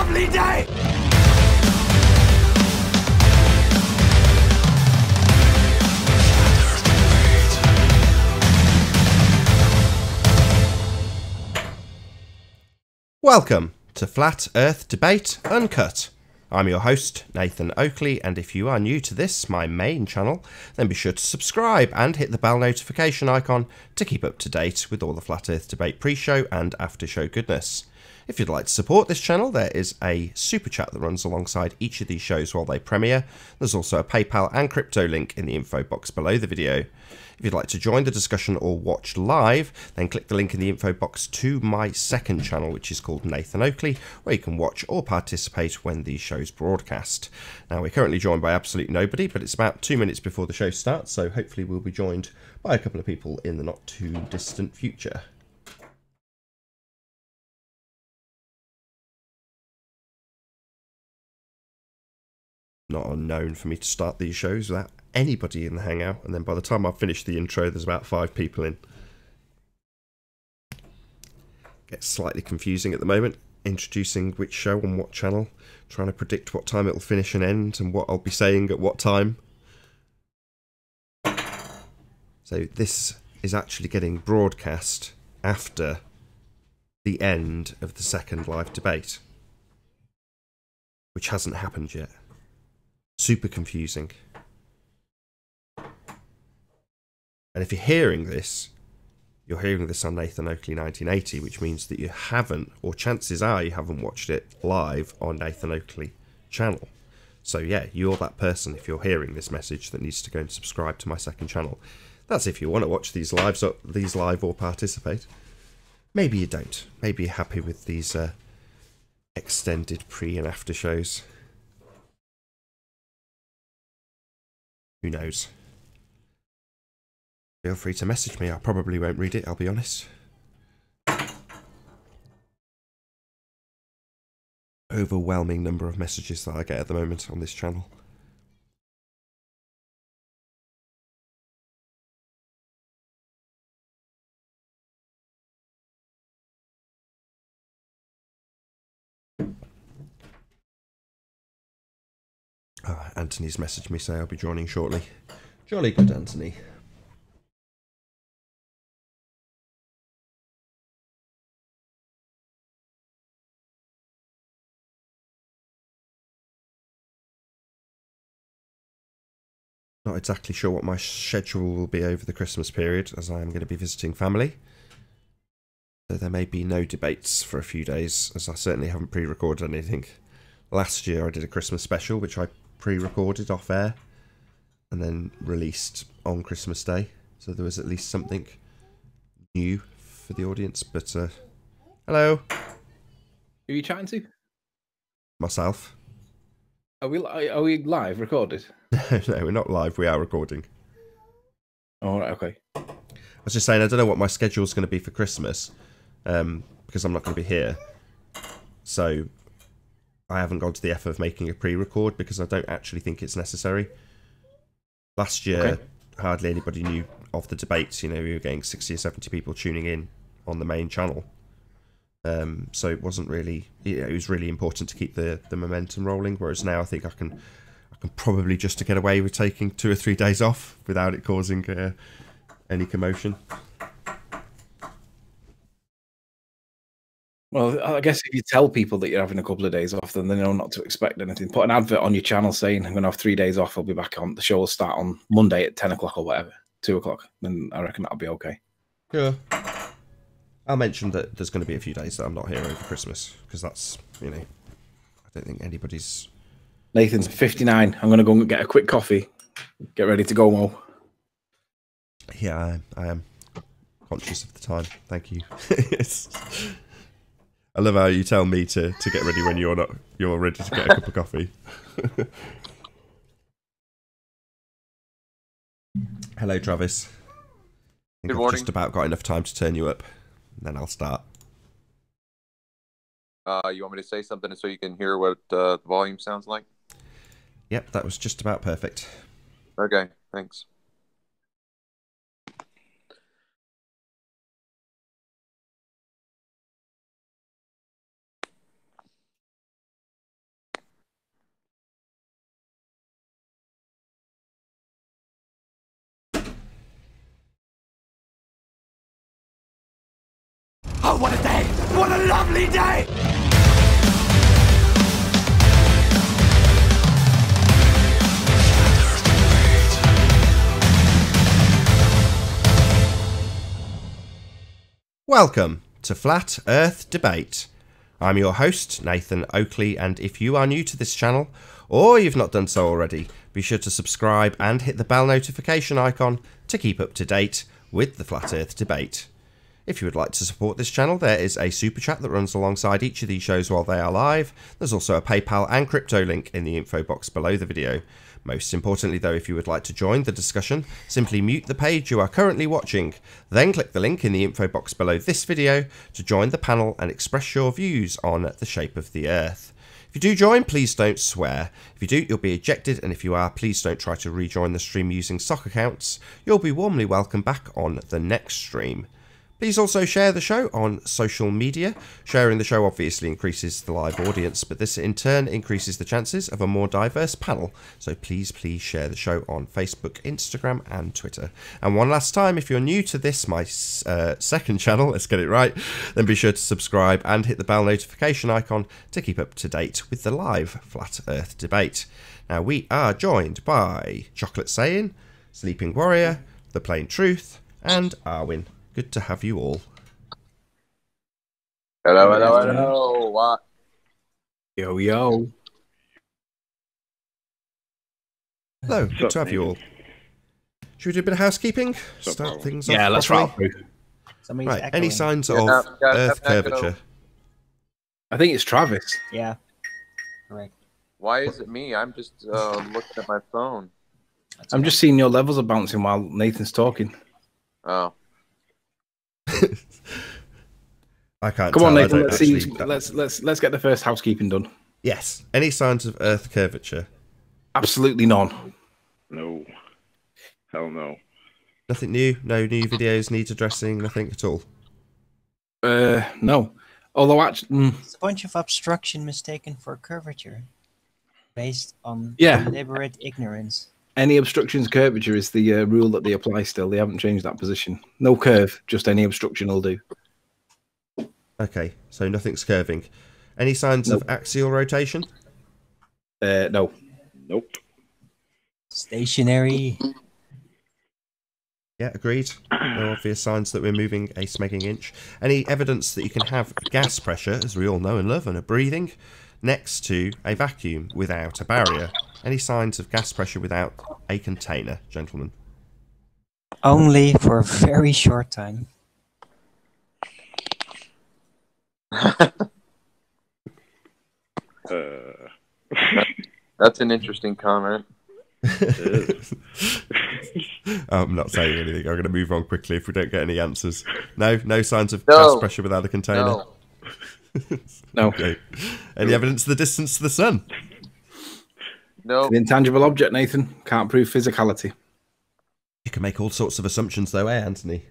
lovely day! Welcome to Flat Earth Debate Uncut. I'm your host, Nathan Oakley, and if you are new to this, my main channel, then be sure to subscribe and hit the bell notification icon to keep up to date with all the Flat Earth Debate pre-show and after-show goodness. If you'd like to support this channel, there is a super chat that runs alongside each of these shows while they premiere. There's also a PayPal and crypto link in the info box below the video. If you'd like to join the discussion or watch live, then click the link in the info box to my second channel, which is called Nathan Oakley, where you can watch or participate when these shows broadcast. Now, we're currently joined by absolute nobody, but it's about 2 minutes before the show starts, so hopefully we'll be joined by a couple of people in the not too distant future. Not unknown for me to start these shows without anybody in the hangout, and then by the time I've finished the intro there's about 5 people in. Gets slightly confusing at the moment, introducing which show on what channel, trying to predict what time it'll finish and end and what I'll be saying at what time. So this is actually getting broadcast after the end of the second live debate, which hasn't happened yet. Super confusing. And if you're hearing this on Nathan Oakley 1980, which means that you haven't, or chances are you haven't watched it live on Nathan Oakley channel. So yeah, you're that person, if you're hearing this message, that needs to go and subscribe to my second channel. That's if you want to watch these live or participate. Maybe you don't. Maybe you're happy with these extended pre and after shows. Who knows? Feel free to message me. I probably won't read it, I'll be honest. Overwhelming number of messages that I get at the moment on this channel. Oh, Anthony's messaged me saying I'll be joining shortly. Jolly good, Anthony. Not exactly sure what my schedule will be over the Christmas period, as I am going to be visiting family. So there may be no debates for a few days, as I certainly haven't pre-recorded anything. Last year I did a Christmas special, which I pre-recorded off air and then released on Christmas Day, so there was at least something new for the audience. But hello. Who are you chatting to? Myself. Are we live recorded? No, we're not live, we are recording. Oh, right, okay. I was just saying, I don't know what my schedule's going to be for Christmas, because I'm not going to be here. So I haven't gone to the effort of making a pre-record because I don't actually think it's necessary. Last year, hardly anybody knew of the debates. You know, we were getting 60 or 70 people tuning in on the main channel. So it wasn't really, it was really important to keep the momentum rolling. Whereas now I think I can probably just to get away with taking 2 or 3 days off without it causing any commotion. Well, I guess if you tell people that you're having a couple of days off, then they know not to expect anything. Put an advert on your channel saying, I'm going to have 3 days off. I'll be back on. The show will start on Monday at 10 o'clock or whatever, 2 o'clock. Then I reckon that'll be okay. Yeah. I'll mention that there's going to be a few days that I'm not here over Christmas, because that's, you know, I don't think anybody's... Nathan's 59. I'm going to go and get a quick coffee. Get ready to go, Mo. Yeah, I am conscious of the time. Thank you. I love how you tell me to get ready when you're ready to get a cup of coffee. Hello, Travis. I think I've just about got enough time to turn you up, and then I'll start. You want me to say something so you can hear what the volume sounds like? Yep, that was just about perfect. Okay, thanks. Oh, what a day! What a lovely day! Welcome to Flat Earth Debate. I'm your host, Nathan Oakley, and if you are new to this channel, or you've not done so already, be sure to subscribe and hit the bell notification icon to keep up to date with the Flat Earth Debate. If you would like to support this channel, there is a super chat that runs alongside each of these shows while they are live. There's also a PayPal and crypto link in the info box below the video. Most importantly though, if you would like to join the discussion, simply mute the page you are currently watching, then click the link in the info box below this video to join the panel and express your views on the shape of the Earth. If you do join, please don't swear. If you do, you'll be ejected, and if you are, please don't try to rejoin the stream using sock accounts. You'll be warmly welcome back on the next stream. Please also share the show on social media. Sharing the show obviously increases the live audience, but this in turn increases the chances of a more diverse panel. So please share the show on Facebook, Instagram and Twitter. And one last time, if you're new to this, my second channel, let's get it right, then be sure to subscribe and hit the bell notification icon to keep up to date with the live Flat Earth Debate. Now we are joined by Chocolate Saiyan, Sleeping Warrior, The Plain Truth and Arwin. Good to have you all. Hello, hello, hello. What? Yo, yo. Hello, good to have you all. Should we do a bit of housekeeping? Start things off. Yeah, let's properly? roll through. Right, any signs of Yeah, Earth no, curvature? I think it's Travis. Yeah, correct. Why is it me? I'm just looking at my phone. I'm just seeing your levels are bouncing while Nathan's talking. Oh. I can't Come tell. on, I Nathan. don't Let's see. actually- Let's get the first housekeeping done. Yes. Any signs of Earth curvature? Absolutely none. No. Hell no. Nothing new? No new videos needs addressing? Nothing at all? No. Although actually, It's a bunch of obstruction mistaken for curvature, based on Yeah. deliberate ignorance. any obstruction's curvature is the rule that they apply still. They haven't changed that position. No curve, just any obstruction will do. Okay, so nothing's curving. Any signs of axial rotation? No. Nope. Stationary. Yeah, agreed. No obvious signs that we're moving a smegging inch. Any evidence that you can have gas pressure, as we all know and love, and are breathing, next to a vacuum without a barrier? Any signs of gas pressure without a container, gentlemen? Only for a very short time. That's an interesting comment. I'm not saying anything. I'm going to move on quickly if we don't get any answers. No signs of No. gas pressure without a container? No. No. Okay. Any evidence of the distance to the sun? No. An intangible object, Nathan. Can't prove physicality. You can make all sorts of assumptions though, Anthony?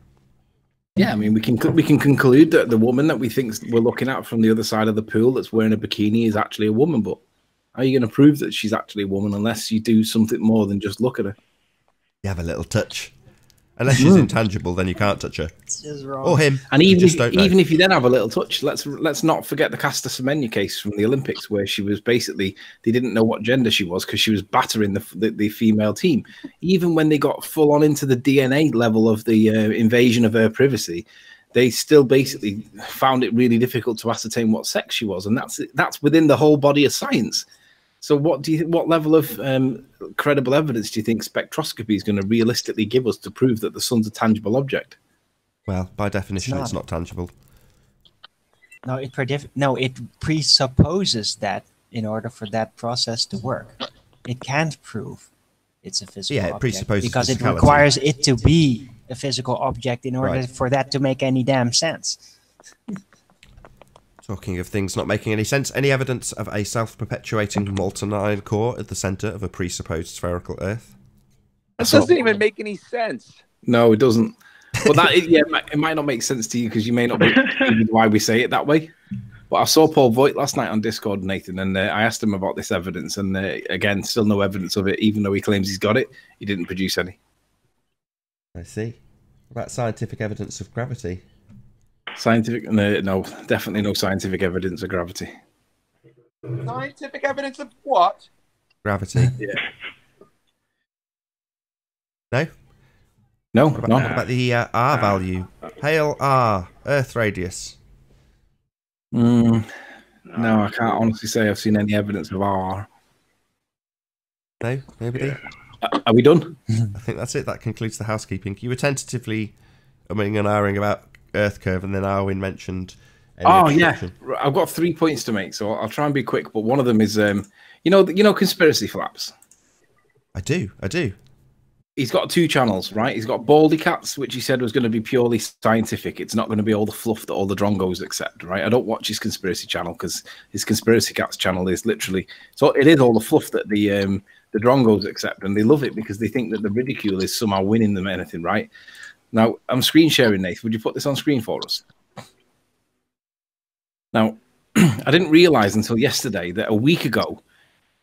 Yeah, I mean, we can conclude that the woman that we think we're looking at from the other side of the pool that's wearing a bikini is actually a woman. But how are you going to prove that she's actually a woman unless you do something more than just look at her? You have a little touch. Unless she's intangible, then you can't touch her. It's just wrong. Or him. And You even just if, don't know. even if you then have a little touch, let's not forget the Caster Semenya case from the Olympics, where she was basically, they didn't know what gender she was because she was battering the female team. Even when they got full on into the DNA level of the invasion of her privacy, they still basically found it really difficult to ascertain what sex she was, and that's within the whole body of science. So what level of credible evidence do you think spectroscopy is going to realistically give us to prove that the sun's a tangible object? Well, by definition, it's not. not tangible. No, it presupposes that in order for that process to work, it can't prove it's a physical Yeah, it object presupposes because it physicality. requires it to be a physical object in order Right. for that to make any damn sense. Talking of things not making any sense, any evidence of a self-perpetuating molten iron core at the centre of a presupposed spherical Earth? That doesn't even make any sense. No, it doesn't. But that it might not make sense to you because you may not be why we say it that way. But I saw Paul Voigt last night on Discord, Nathan, and I asked him about this evidence, and again, still no evidence of it. Even though he claims he's got it, he didn't produce any. I see. What about scientific evidence of gravity? Scientific? No, definitely no scientific evidence of gravity. Scientific evidence of what? Gravity. Yeah. No? No, What none. about the R value? Hail R, Earth radius. No, I can't honestly say I've seen any evidence of R. No? Nobody? Yeah. Are we done? I think that's it. That concludes the housekeeping. You were tentatively umming and ahhing about Earth curve, and then Arwin mentioned. Oh yeah, I've got 3 points to make, so I'll try and be quick. But one of them is, you know, conspiracy flaps. I do. He's got 2 channels, right? He's got Baldy Cats, which he said was going to be purely scientific. It's not going to be all the fluff that all the drongos accept, right? I don't watch his conspiracy channel because his conspiracy cats channel is literally it is all the fluff that the drongos accept, and they love it because they think that the ridicule is somehow winning them anything, right? Now I'm screen sharing, Nate. Would you put this on screen for us? Now, I didn't realize until yesterday that a week ago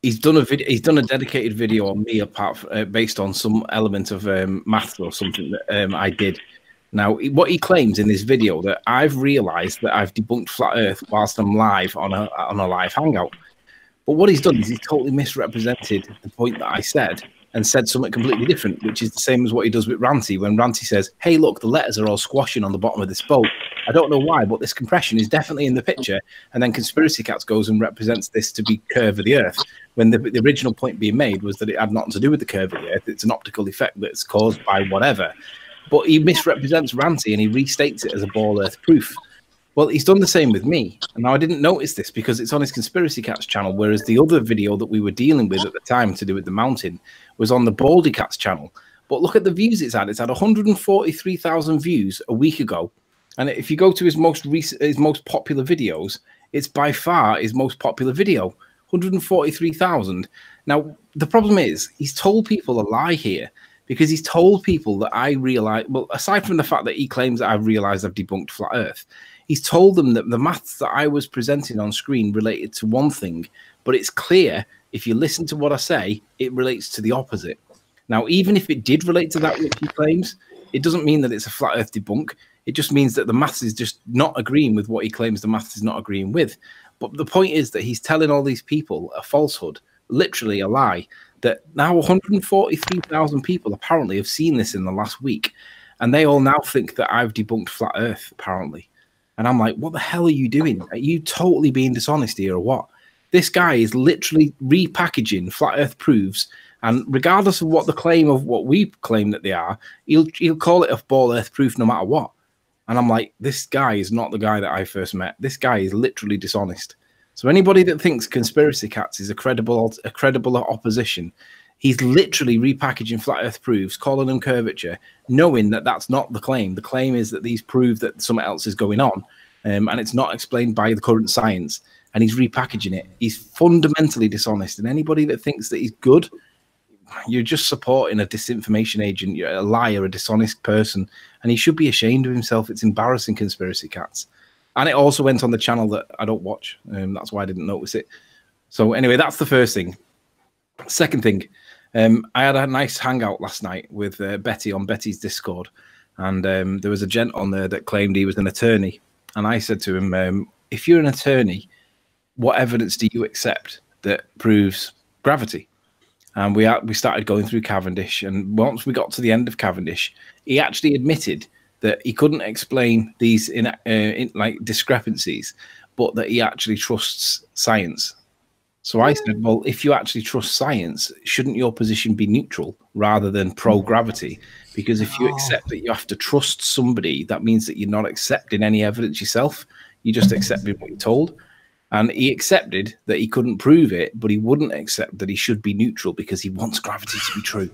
he's done a dedicated video on me based on some element of maths or something that I did. Now, what he claims in this video that I've realized that I've debunked flat Earth whilst I'm live on a live hangout. But what he's done is he's totally misrepresented the point that I said and said something completely different, which is the same as what he does with Ranty when Ranty says, hey, look, the letters are all squashing on the bottom of this boat. I don't know why, but this compression is definitely in the picture. And then Conspiracy Cats goes and represents this to be curve of the Earth, when the original point being made was that it had nothing to do with the curve of the Earth. It's an optical effect that's caused by whatever. But he misrepresents Ranty and he restates it as a ball Earth proof. Well, he's done the same with me. And now I didn't notice this because it's on his Conspiracy Cats channel, whereas the other video that we were dealing with at the time to do with the mountain was on the Baldy Cats channel. But look at the views it's had. It's had 143,000 views a week ago. And if you go to his most popular videos, it's by far his most popular video, 143,000. Now, the problem is he's told people a lie here because he's told people that I realize, well, aside from the fact that he claims that I've realized I've debunked flat Earth, he's told them that the maths that I was presenting on screen related to one thing, but it's clear if you listen to what I say, it relates to the opposite. Now, even if it did relate to that which he claims, it doesn't mean that it's a flat Earth debunk. It just means that the maths is just not agreeing with what he claims the maths is not agreeing with. But the point is that he's telling all these people a falsehood, literally a lie, that now 143,000 people apparently have seen this in the last week. And they all now think that I've debunked flat Earth, apparently. And I'm like, what the hell are you doing? Are you totally being dishonest here or what? This guy is literally repackaging flat Earth proofs. And regardless of what the claim of what we claim that they are, he'll call it a ball Earth proof no matter what. And I'm like, this guy is not the guy that I first met. This guy is literally dishonest. So anybody that thinks Conspiracy Cats is a credible opposition, he's literally repackaging flat Earth proofs, calling them curvature, knowing that that's not the claim. The claim is that these prove that something else is going on, and it's not explained by the current science. And he's repackaging it. He's fundamentally dishonest. And anybody that thinks that he's good, you're just supporting a disinformation agent. You're a liar, a dishonest person, and he should be ashamed of himself. It's embarrassing, Conspiracy Cats. And it also went on the channel that I don't watch. That's why I didn't notice it. So anyway, that's the first thing. Second thing, I had a nice hangout last night with Betty on Betty's Discord, and there was a gent on there that claimed he was an attorney. And I said to him, if you're an attorney, what evidence do you accept that proves gravity? And we started going through Cavendish, and once we got to the end of Cavendish, he actually admitted that he couldn't explain these in like discrepancies, but that he actually trusts science. So I said, well, if you actually trust science, shouldn't your position be neutral rather than pro-gravity? Because if you accept that you have to trust somebody, that means that you're not accepting any evidence yourself. You're just accepting what you're told. And he accepted that he couldn't prove it, but he wouldn't accept that he should be neutral because he wants gravity to be true.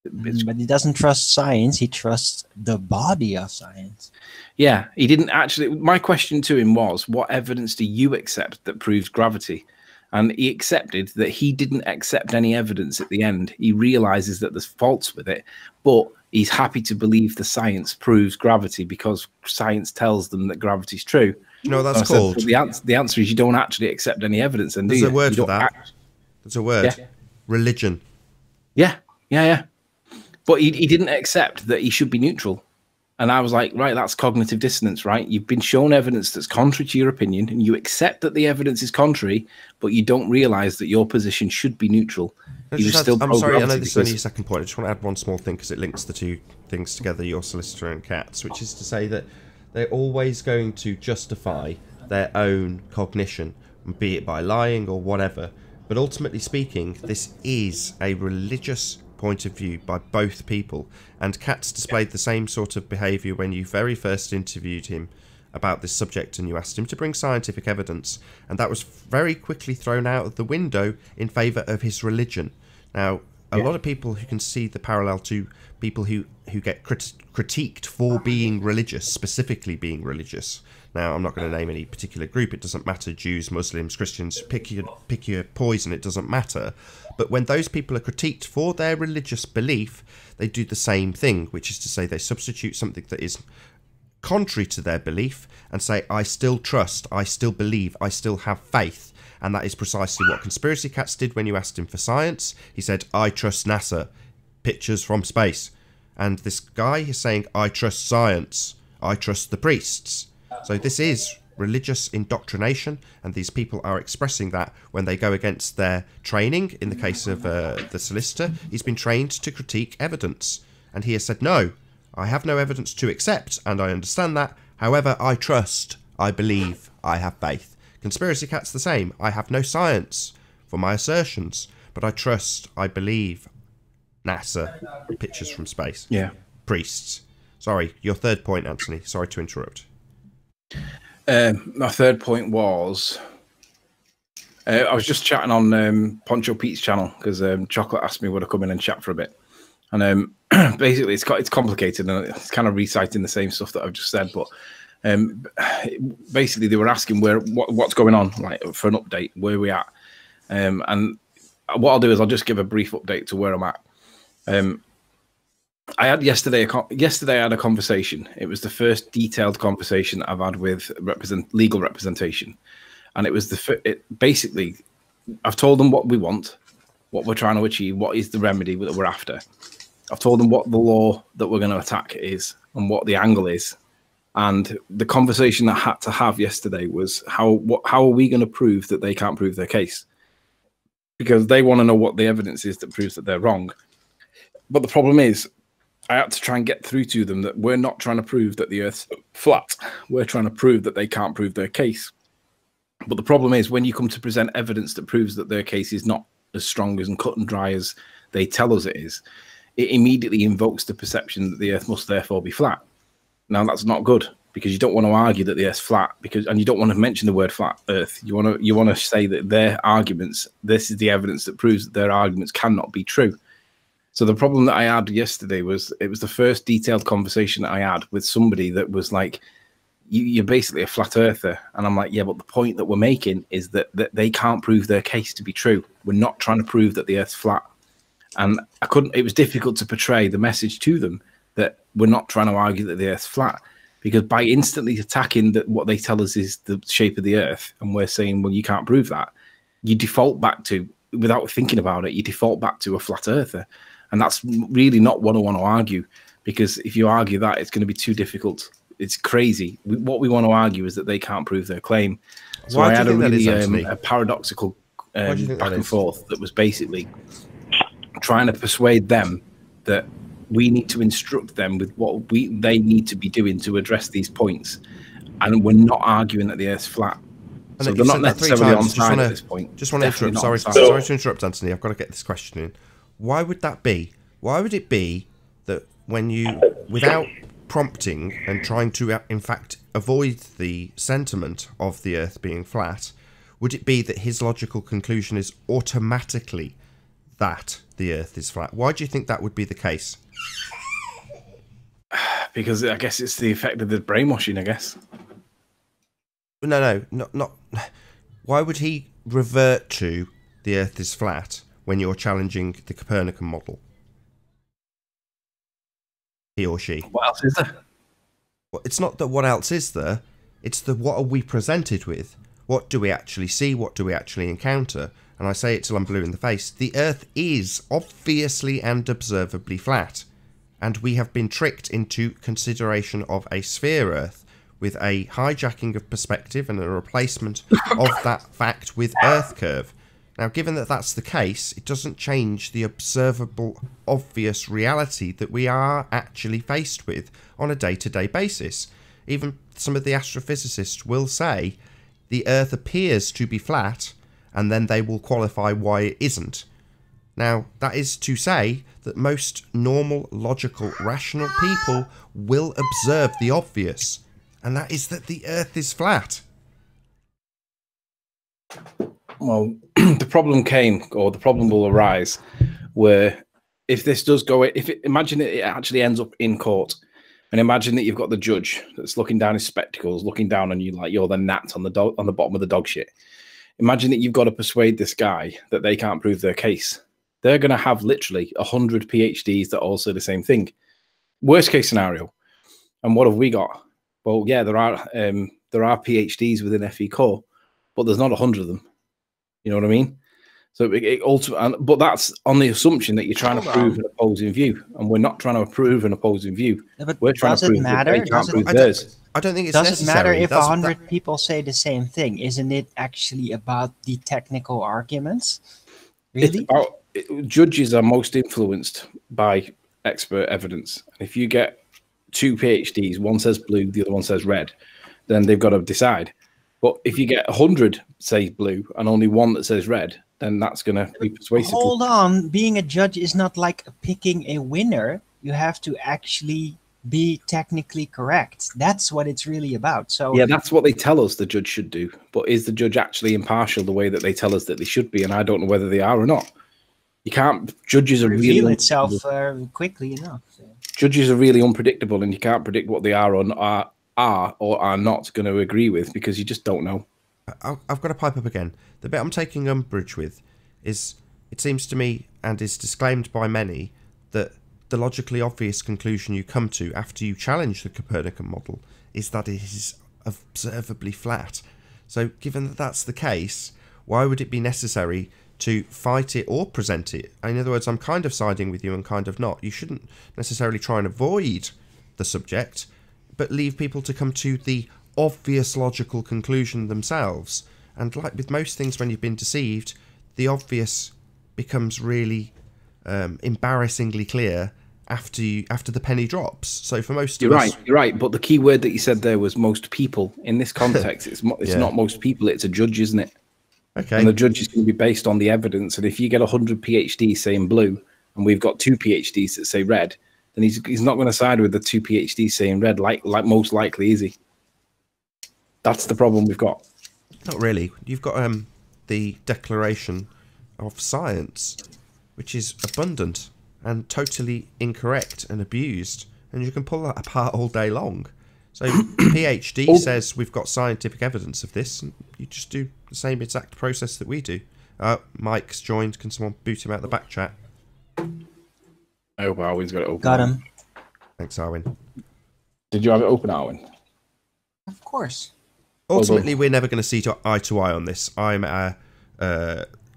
But he doesn't trust science. He trusts the body of science. Yeah, he didn't actually. My question to him was, what evidence do you accept that proves gravity? And he accepted that he didn't accept any evidence at the end. He realizes that there's faults with it, but he's happy to believe the science proves gravity because science tells them that gravity's true. You know what that's called? The answer is you don't actually accept any evidence. And there's a word for that. There's a word. Yeah. Religion. Yeah. But he didn't accept that he should be neutral. And I was like, right, that's cognitive dissonance, right? You've been shown evidence that's contrary to your opinion, and you accept that the evidence is contrary, but you don't realize that your position should be neutral. I'm sorry, I know this is only your second point. I just want to add one small thing because it links the two things together, your solicitor and Kat's, which is to say that they're always going to justify their own cognition, be it by lying or whatever. But ultimately speaking, this is a religious point of view by both people, and Katz displayed the same sort of behaviour when you very first interviewed him about this subject and you asked him to bring scientific evidence, and that was very quickly thrown out of the window in favour of his religion. Now, a lot of people who can see the parallel to people who get critiqued for being religious, specifically being religious. Now, I'm not going to name any particular group. It doesn't matter. Jews, Muslims, Christians, pick your poison. It doesn't matter. But when those people are critiqued for their religious belief, they do the same thing, which is to say they substitute something that is contrary to their belief and say, I still trust, I still believe, I still have faith. And that is precisely what Conspiracy Cats did when you asked him for science. He said, I trust NASA, pictures from space. And this guy is saying, I trust science, I trust the priests. So this is religious indoctrination, and these people are expressing that when they go against their training. In the case of the solicitor, he's been trained to critique evidence, and he has said, no, I have no evidence to accept, and I understand that. However, I trust, I believe, I have faith. Conspiracy Cat's the same. I have no science for my assertions, but I trust, I believe. NASA, pictures from space. Yeah. Priests. Sorry, your third point, Anthony. Sorry to interrupt. My third point was I was just chatting on Poncho Pete's channel because Chocolate asked me would I come in and chat for a bit, and basically it's complicated and it's kind of reciting the same stuff that I've just said, but basically they were asking what's going on, like, for an update, where we at, and what I'll do is I'll just give a brief update to where I'm at. I had yesterday I had a conversation. It was the first detailed conversation I've had with legal representation, and it was basically I've told them what we want, what we're trying to achieve, what is the remedy that we're after. I've told them what the law that we're going to attack is and what the angle is. And the conversation I had to have yesterday was how are we going to prove that they can't prove their case? Because they want to know what the evidence is that proves that they're wrong. But the problem is, I had to try and get through to them that we're not trying to prove that the Earth's flat. We're trying to prove that they can't prove their case. But the problem is, when you come to present evidence that proves that their case is not as strong and cut and dry as they tell us it is, it immediately invokes the perception that the Earth must therefore be flat. Now, that's not good, because you don't want to argue that the Earth's flat, and you don't want to mention the word flat Earth. You want to say that their arguments, this is the evidence that proves that their arguments cannot be true. So the problem that I had yesterday was it was the first detailed conversation that I had with somebody that was like, you're basically a flat earther. And I'm like, yeah, but the point that we're making is that they can't prove their case to be true. We're not trying to prove that the Earth's flat. And it was difficult to portray the message to them that we're not trying to argue that the Earth's flat, because by instantly attacking that what they tell us is the shape of the Earth, and we're saying, well, you can't prove that, you default back to, without thinking about it, you default back to a flat earther. And that's really not what I want to argue, because if you argue that, it's going to be too difficult. It's crazy. What we want to argue is that they can't prove their claim. So I had a really a paradoxical back and forth that was basically trying to persuade them that we need to instruct them with what they need to be doing to address these points. And we're not arguing that the Earth's flat. So they're not necessarily on side at this point. Just want to interrupt. Sorry to interrupt, Anthony. I've got to get this question in. Why would that be? Why would it be that when you, without prompting and trying to, in fact, avoid the sentiment of the Earth being flat, would it be that his logical conclusion is automatically that the Earth is flat? Why do you think that would be the case? Because I guess it's the effect of the brainwashing, I guess. No, not. Why would he revert to the Earth is flat when you're challenging the Copernican model? He or she. What else is there? Well, it's not that what else is there, it's the what are we presented with? What do we actually see? What do we actually encounter? And I say it till I'm blue in the face. The Earth is obviously and observably flat. and we have been tricked into consideration of a sphere Earth, with a hijacking of perspective and a replacement of that fact with Earth curve. Now, given that that's the case, it doesn't change the observable, obvious reality that we are actually faced with on a day-to-day basis. Even some of the astrophysicists will say the Earth appears to be flat, and then they will qualify why it isn't. Now, that is to say that most normal, logical, rational people will observe the obvious, and that is that the Earth is flat. Well, the problem will arise where if this does go, imagine it actually ends up in court, and imagine that you've got the judge that's looking down his spectacles, looking down on you like you're the gnat on the bottom of the dog shit. Imagine that you've got to persuade this guy that they can't prove their case. They're going to have literally 100 PhDs that all say the same thing. Worst case scenario. And what have we got? Well, yeah, there are PhDs within FE Core, but there's not 100 of them. You know what I mean? So but that's on the assumption that you're trying to prove an opposing view, and we're not trying to prove an opposing view. Yeah, but we're trying to prove that they can't prove theirs. I don't think it's does necessary. It matter if 100 people say the same thing? Isn't it actually about the technical arguments? Really? Judges are most influenced by expert evidence. If you get 2 PhDs, one says blue, the other one says red, then they've got to decide. But if you get 100 say blue and only one that says red, then that's going to be persuasive. Hold on. Being a judge is not like picking a winner. You have to actually be technically correct. That's what it's really about. So yeah, that's what they tell us the judge should do. But is the judge actually impartial the way that they tell us that they should be? And I don't know whether they are or not. You can't. Judges are reveal really itself quickly enough. So. Judges are really unpredictable, and you can't predict what they are or are not going to agree with because you just don't know. I've got to pipe up again. The bit I'm taking umbrage with is, it seems to me, and is disclaimed by many, that the logically obvious conclusion you come to after you challenge the Copernican model is that it is observably flat. So given that that's the case, why would it be necessary to fight it or present it? In other words, I'm kind of siding with you and kind of not. You shouldn't necessarily try and avoid the subject, but leave people to come to the obvious logical conclusion themselves. And like with most things, when you've been deceived, the obvious becomes really embarrassingly clear after the penny drops. So for most of us, you're right. But the key word that you said there was most people. In this context, it's not most people. It's a judge, isn't it? Okay. And the judge is going to be based on the evidence. And if you get 100 PhDs saying blue, and we've got 2 PhDs that say red, then he's not going to side with the 2 PhDs saying red, like most likely, is he? That's the problem we've got. Not really. You've got the Declaration of Science, which is abundant and totally incorrect and abused, and you can pull that apart all day long. So PhD says we've got scientific evidence of this, and you just do the same exact process that we do. Mike's joined. Can someone boot him out the back chat? I hope Arwin's got it open. Got him. Thanks, Arwin. Did you have it open, Arwin? Of course. Ultimately, we're never going to see eye to eye on this. I'm a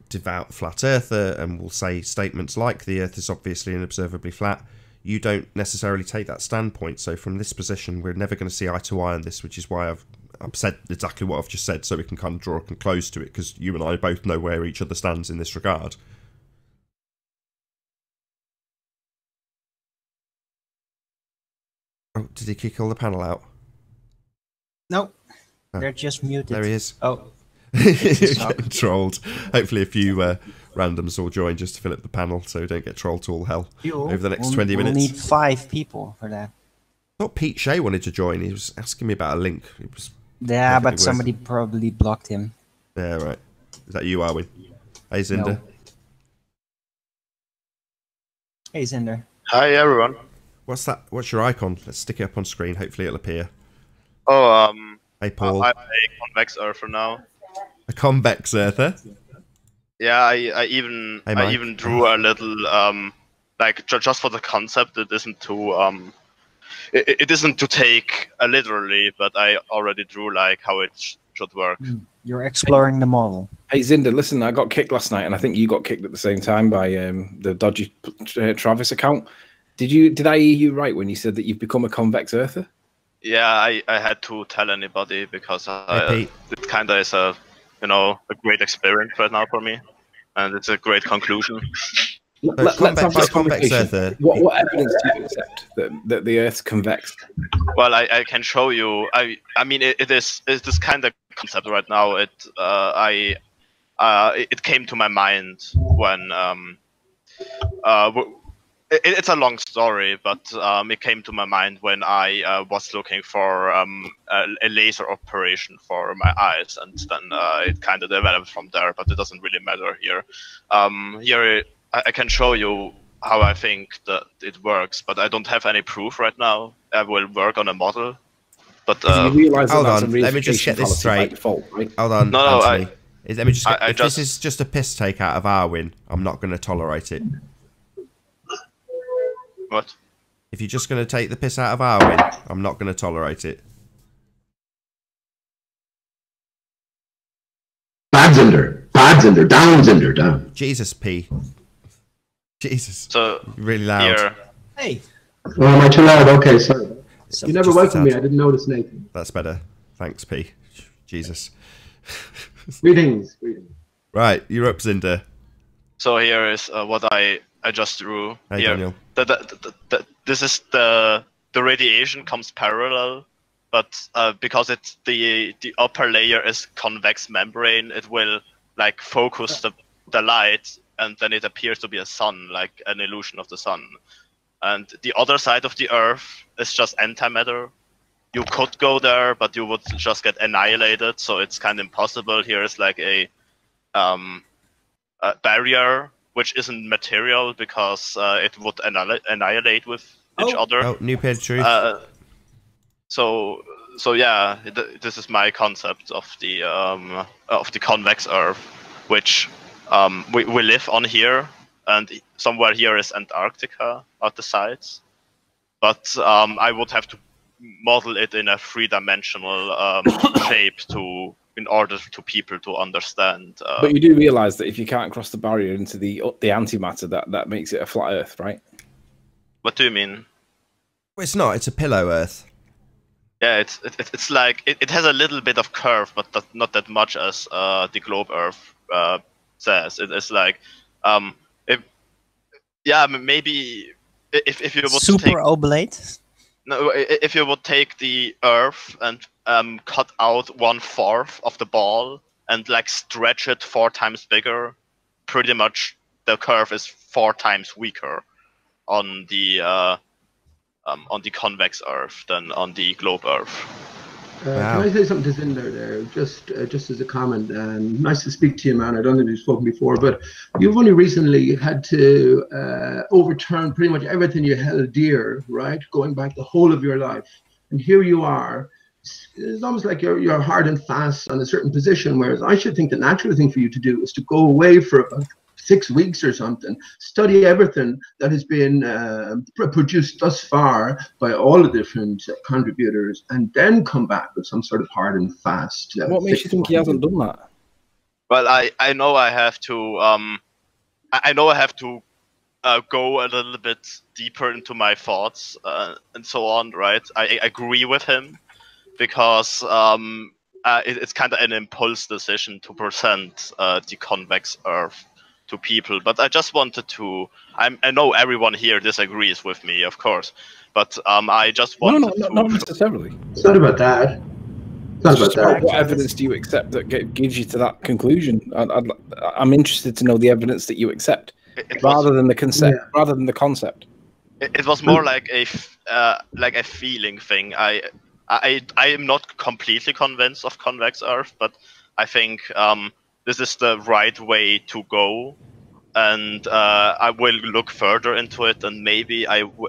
devout flat earther and will say statements like the Earth is obviously and observably flat. You don't necessarily take that standpoint. So from this position, we're never going to see eye to eye on this, which is why I've said exactly what I've just said, so we can kind of draw a close to it, because you and I both know where each other stands in this regard. Oh, did he kick all the panel out? Nope. They're just muted. There he is. Oh. Getting trolled. Hopefully a few randoms will join just to fill up the panel so we don't get trolled to all hell over the next 20 minutes. We'll need 5 people for that. I thought Pete Shea wanted to join. He was asking me about a link. It was but somebody probably blocked him. Yeah, right. Is that you, Arwin? Hey, Zinder. No. Hey, Zinder. Hi, everyone. What's that? What's your icon? Let's stick it up on screen. Hopefully it'll appear. Oh, hey, Paul. I'm a convex earther now. A convex earther? Yeah, I even drew a little like just for the concept. It isn't too it isn't to take literally, but I already drew like how it should work. You're exploring the model. Hey Zinder, listen, I got kicked last night, and I think you got kicked at the same time by the dodgy Travis account. Did I hear you right when you said that you've become a convex earther? Yeah, I had to tell anybody because it kind of is a great experience right now for me, and it's a great conclusion. Let's have this conversation. What evidence do you accept that the Earth's convex? Well, I can show you. I mean, it's this kind of concept right now. It came to my mind when it's a long story, but it came to my mind when I was looking for a laser operation for my eyes, and then it kind of developed from there. But it doesn't really matter here. Here I can show you how I think that it works, but I don't have any proof right now. I will work on a model. But you realize hold on, let me just get this straight. Default, right? Hold on, no, Anthony. Let me just. If this is just a piss take out of our win, I'm not going to tolerate it. What? If you're just going to take the piss out of our win, I'm not going to tolerate it. Padsinder, down. Jesus, P. Jesus. So really loud. Here. Hey. Oh, am I too loud? Okay, sorry. You never welcomed me. I didn't notice, Nathan. That's better. Thanks, P. Jesus. Greetings. Right, you're up, Zinder. So here is what I just drew. Hey, here. Daniel. This is the radiation comes parallel, but because it's the upper layer is convex membrane, it will like focus the light, and then it appears to be a sun, like an illusion of the sun. And the other side of the Earth is just antimatter. You could go there, but you would just get annihilated, so it's kind of impossible. Here is like a barrier, which isn't material because it would annihilate with each other. Oh, new page truth. So yeah, this is my concept of the convex Earth, which we live on here, and somewhere here is Antarctica at the sides. But I would have to model it in a three-dimensional shape in order to people to understand. But you do realize that if you can't cross the barrier into the antimatter, that makes it a flat Earth, right? What do you mean? Well, it's not. It's a pillow Earth. Yeah, it's like it has a little bit of curve, but not that much as the globe Earth says. It is like maybe if you would super oblate. No, if you would take the Earth and cut out 1/4 of the ball and like stretch it 4 times bigger, pretty much the curve is 4 times weaker on the convex Earth than on the globe Earth. Can I say something to Zinder there, just as a comment? Nice to speak to you, man. I don't think we've spoken before, but you've only recently had to overturn pretty much everything you held dear, right? Going back the whole of your life, and here you are. It's almost like you're hard and fast on a certain position, whereas I should think the natural thing for you to do is to go away for about 6 weeks or something, study everything that has been produced thus far by all the different contributors, and then come back with some sort of hard and fast. What makes you think he hasn't done that? Well, I know I have to go a little bit deeper into my thoughts and so on, right? I agree with him because it's kind of an impulse decision to present the convex Earth to people, but I just wanted to. I know everyone here disagrees with me, of course, but I just wanted to. Not necessarily. It's not about that. It's not about that. What evidence do you accept that gives you to that conclusion? I'm interested to know the evidence that you accept, rather than the concept. Yeah. Rather than the concept. It was more like a feeling thing. I am not completely convinced of convex Earth, but I think this is the right way to go, and I will look further into it, and maybe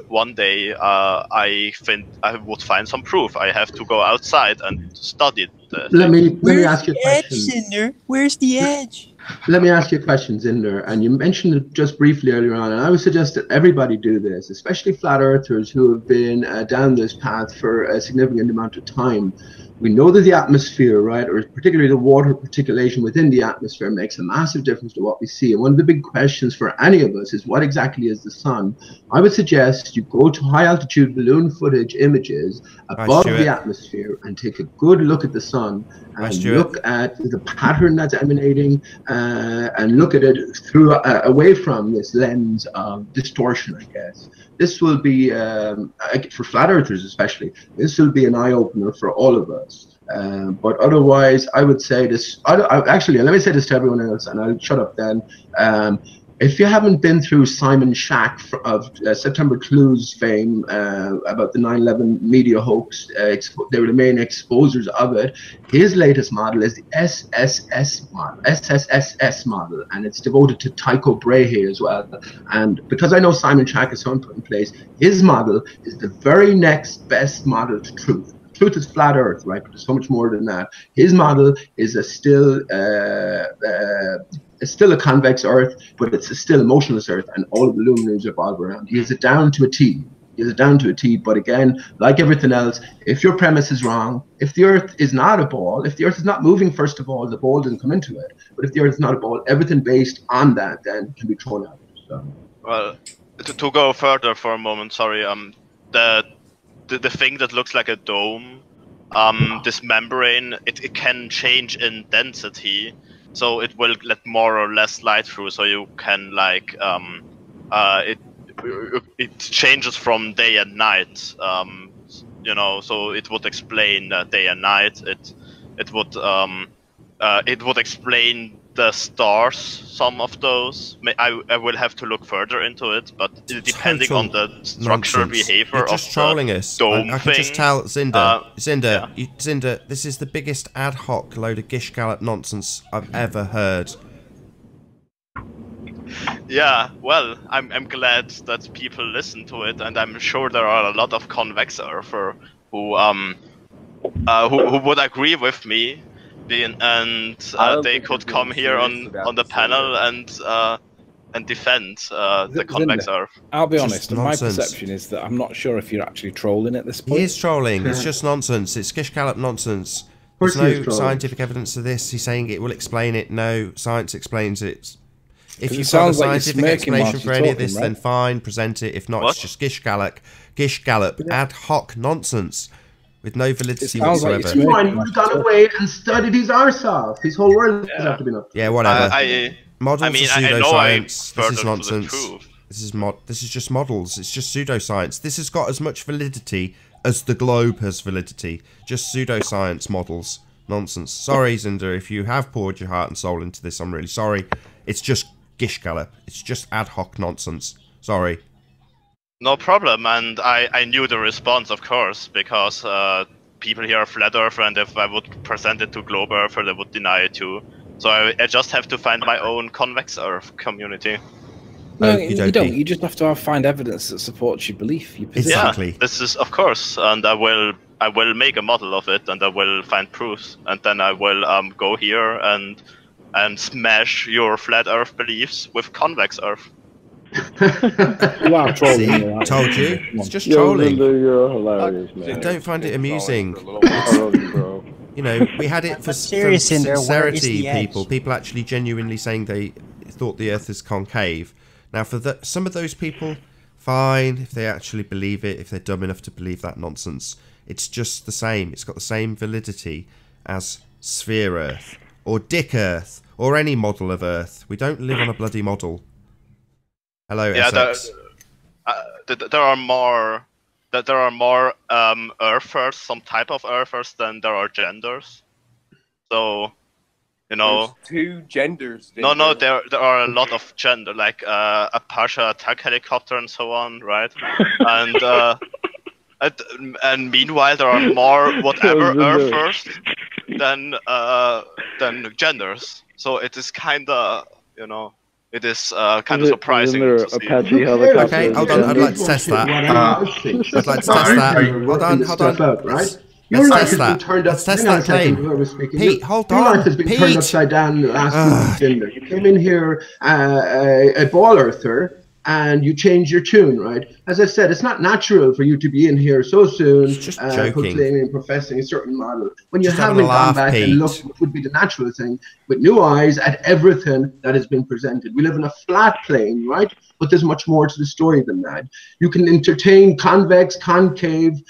one day I think I would find some proof. I have to go outside and study this. Let me ask you a question. Cinder? Where's the edge? Let me ask you a question, Zinder. And you mentioned it just briefly earlier on, and I would suggest that everybody do this, especially flat earthers who have been down this path for a significant amount of time. We know that the atmosphere, right, or particularly the water particulation within the atmosphere, makes a massive difference to what we see. And one of the big questions for any of us is, what exactly is the sun? I would suggest you go to high altitude balloon footage images above the atmosphere and take a good look at the sun and look at the pattern that's emanating and look at it through away from this lens of distortion, I guess. This will be, for flat earthers especially, this will be an eye-opener for all of us. But otherwise, I would say this, actually, let me say this to everyone else, and I'll shut up then. If you haven't been through Simon Shack of September Clues fame about the 9/11 media hoax, they were the main exposers of it. His latest model is the SSSS model, and it's devoted to Tycho Brahe as well. And because I know Simon Shack is so put in place, his model is the very next best model to truth. Truth is flat Earth, right? But there's so much more than that. His model is it's still a convex Earth, but it's still a motionless Earth, and all of the luminaries revolve around. He has it down to a T. He has it down to a T. But again, like everything else, if your premise is wrong, if the Earth is not a ball, if the Earth is not moving, first of all, the ball doesn't come into it. But if the Earth is not a ball, everything based on that then can be thrown out. So. Well, to go further for a moment, sorry. The thing that looks like a dome, this membrane, it can change in density. So it will let more or less light through, so you can like it changes from day and night, you know. So it would explain day and night. It would explain the stars, some of those. I will have to look further into it, but depending on the structural behavior just of trolling the us. dome I can just thing, tell Zinder, yeah. Zinder, this is the biggest ad hoc load of gish gallop nonsense I've ever heard. Yeah, well, I'm glad that people listen to it, and I'm sure there are a lot of convex earther who would agree with me. And they could come here on the panel and defend the convex Earth. I'll be honest, my perception is that I'm not sure if you're actually trolling at this point. He is trolling. It's just nonsense. It's gish gallop nonsense. There's no scientific evidence of this. He's saying it will explain it. No, science explains it. If you've got a scientific explanation for any of this, then fine, present it. If not, it's just gish gallop, ad hoc nonsense. With no validity whatsoever. Like he would have gone away and studied his arse off. His whole world has have to be up. Yeah, whatever. I Models mean, are pseudoscience. This is nonsense. This is just models. It's just pseudoscience. This has got as much validity as the globe has validity. Just pseudoscience models. Nonsense. Sorry, Zinder, if you have poured your heart and soul into this, I'm really sorry. It's just gish gallop. It's just ad hoc nonsense. Sorry. No problem, and I knew the response, of course, because people here are flat earther, and if I would present it to globe earther, they would deny it too. So I just have to find my own convex earth community. No, you don't. You just have to find evidence that supports your belief, your position. Exactly. Yeah, this is, of course, and I will make a model of it, and I will find proofs, and then I will go here and smash your flat earth beliefs with convex earth. You are trolling. See, told you. It's just trolling. You're hilarious, man. I don't find it amusing. You know, we had it for sincerity, people actually genuinely saying they thought the Earth is concave. Now, for some of those people, fine, if they actually believe it, if they're dumb enough to believe that nonsense. It's just the same. It's got the same validity as Sphere Earth, or Dick Earth, or any model of Earth. We don't live on a bloody model. Hello, SX. There are more earthers, some type of earthers, than there are genders. So, you know, there's two genders. No, there are a lot of gender, like a Pasha attack helicopter and so on, right? and meanwhile, there are more whatever earthers than genders. So it is kind of, you know. It is kind of surprising to see. Apache helicopter. Okay, hold on. I'd like to test that. I'd like to test that. Hold on. Right? Your life has that. been turned up. Let's test Hang on a that second, claim. whoever's speaking. Pete, hold Your on. life has been Pete. turned upside down the last week. You came in here a ball earther, and you changed your tune, right? As I said, it's not natural for you to be in here so soon, Just joking. proclaiming and professing a certain model when you Just having haven't a laugh, gone back Pete. and looked, which would be the natural thing, with new eyes at everything that has been presented. We live in a flat plane, right? But there's much more to the story than that. You can entertain convex, concave,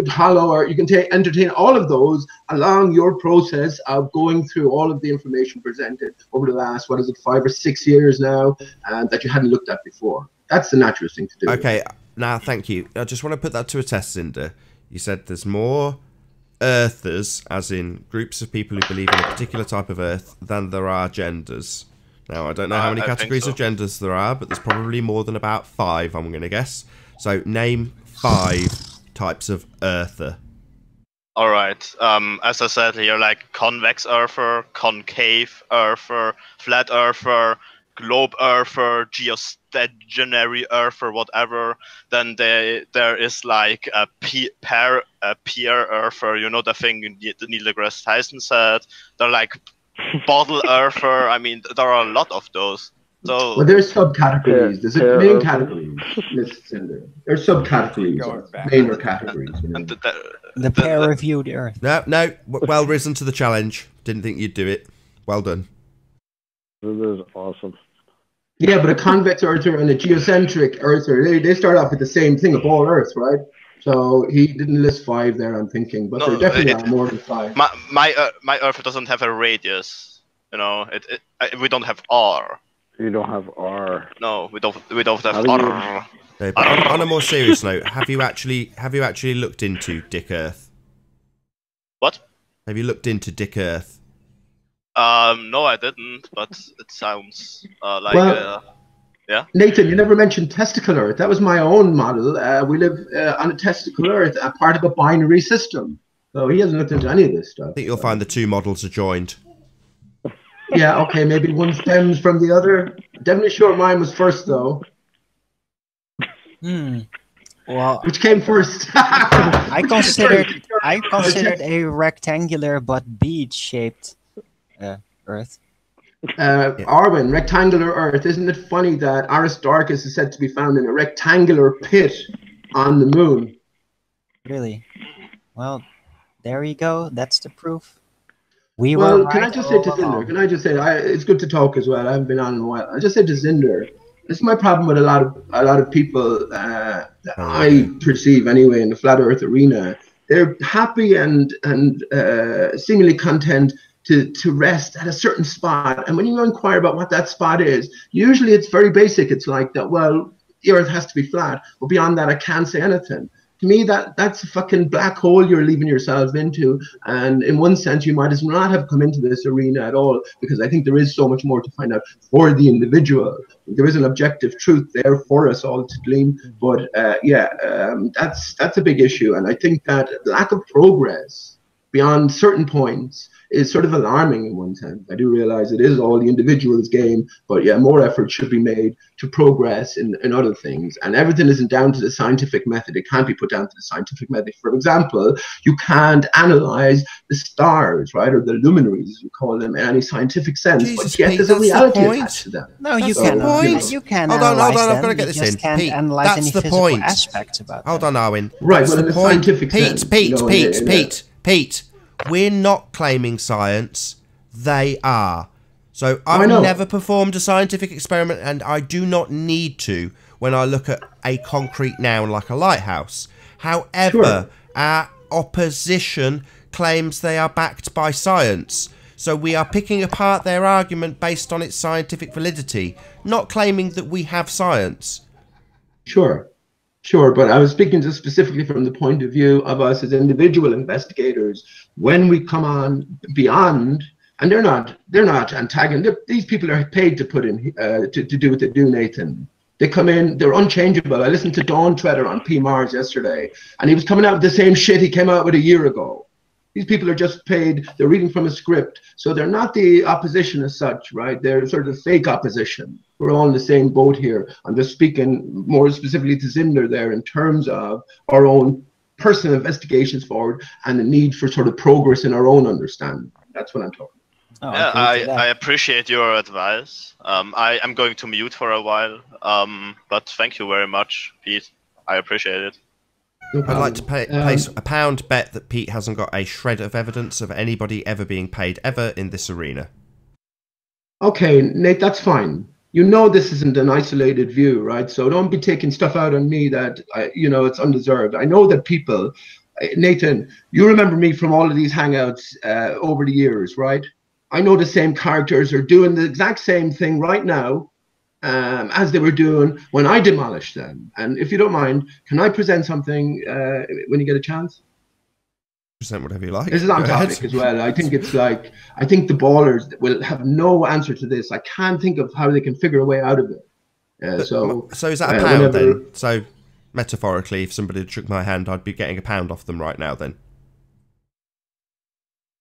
hollow, or you can entertain all of those along your process of going through all of the information presented over the last, 5 or 6 years now, that you hadn't looked at before. That's the natural thing to do. Okay, now thank you. I just want to put that to a test, Cinder. You said there's more earthers, as in groups of people who believe in a particular type of earth, than there are genders. Now, I don't know how many categories of genders there are, but there's probably more than about 5, I'm going to guess. So, name 5 types of earther. Alright, as I said here, like convex earther, concave earther, flat earther, globe earther, geostationary earther, whatever. Then there is like a peer earther, you know, the thing Neil deGrasse Tyson said. They're like bottle earther. I mean, there are a lot of those. So well, there's subcategories. There's main categories, Miss Cinder. There's subcategories, main categories. You know. The peer-reviewed Earth. No, well risen to the challenge. Didn't think you'd do it. Well done. This is awesome. Yeah, but a convex earther and a geocentric earther, they start off with the same thing, a ball Earth, right? So he didn't list 5 there, I'm thinking, but there definitely are more than 5. My Earth doesn't have a radius. You know, we don't have R. You don't have R. No, we don't have R. No, but on a more serious note, have you actually looked into Dick Earth? What? Have you looked into Dick Earth? No, I didn't, but it sounds like yeah. Nathan, you never mentioned testicle Earth. That was my own model. We live on a testicle Earth, a part of a binary system. So he hasn't looked into any of this stuff. I think you'll find the 2 models are joined. Yeah, okay, maybe one stems from the other. Definitely sure mine was first, though. Well, which came first? I considered a rectangular but bead-shaped Earth. Arwen, rectangular Earth. Isn't it funny that Aristarchus is said to be found in a rectangular pit on the moon? Really? Well, there you go. That's the proof. Well, can I just say to Zinder? Can I just say it's good to talk as well. I haven't been on in a while. I just said to Zinder, this is my problem with a lot of people that I perceive anyway in the flat Earth arena. They're happy and seemingly content to rest at a certain spot. And when you inquire about what that spot is, usually it's very basic. It's like that, well, the Earth has to be flat, but beyond that, I can't say anything. To me, that's a fucking black hole you're leaving yourselves into. And in one sense, you might as well not have come into this arena at all, because I think there is so much more to find out for the individual. There is an objective truth there for us all to glean. But that's a big issue. And I think that lack of progress beyond certain points is sort of alarming in one sense. I do realize it is all the individual's game, but yeah, more effort should be made to progress in other things. And everything isn't down to the scientific method. It can't be put down to the scientific method. For example, you can't analyze the stars, right, or the luminaries, as you call them, in any scientific sense. Jesus, but yet Pete, there's a reality attached to them. No, you That's can. the point. You can. Hold on, analyze I've them, got to get you this just in. Can't Pete, analyze that's any the physical point. aspects about Hold them. on, Arwen. Right, That's well, the in a point. scientific sense, Pete. We're not claiming science. They are. So I've never performed a scientific experiment, and I do not need to when I look at a concrete noun like a lighthouse. However, our opposition claims they are backed by science. So we are picking apart their argument based on its scientific validity, not claiming that we have science. Sure, but I was speaking just specifically from the point of view of us as individual investigators. When we come on beyond, and they're not antagonistic. These people are paid to put in to do what they do, Nathan. They come in, they're unchangeable. I listened to Dawn Treader on P. Mars yesterday, and he was coming out with the same shit he came out with a year ago. These people are just paid, they're reading from a script. So they're not the opposition as such, right? They're sort of fake opposition. We're all in the same boat here. I'm just speaking more specifically to Zinder there in terms of our own personal investigations forward and the need for sort of progress in our own understanding. That's what I'm talking about. Oh, Yeah, I appreciate your advice. I'm going to mute for a while. But thank you very much, Pete. I appreciate it. No I'd like to problem. place a £1 bet that Pete hasn't got a shred of evidence of anybody ever being paid ever in this arena. Okay, Nate, that's fine. You know this isn't an isolated view, right? So don't be taking stuff out on me that, you know, it's undeserved. I know that people, Nathan, you remember me from all of these hangouts over the years, right? I know the same characters are doing the exact same thing right now as they were doing when I demolished them. And if you don't mind, can I present something when you get a chance? Present whatever you like. This is on topic as well. I think it's like, I think the ballers will have no answer to this. I can't think of how they can figure a way out of it. So is that a pound then? So metaphorically, if somebody had shook my hand, I'd be getting a £1 off them right now then.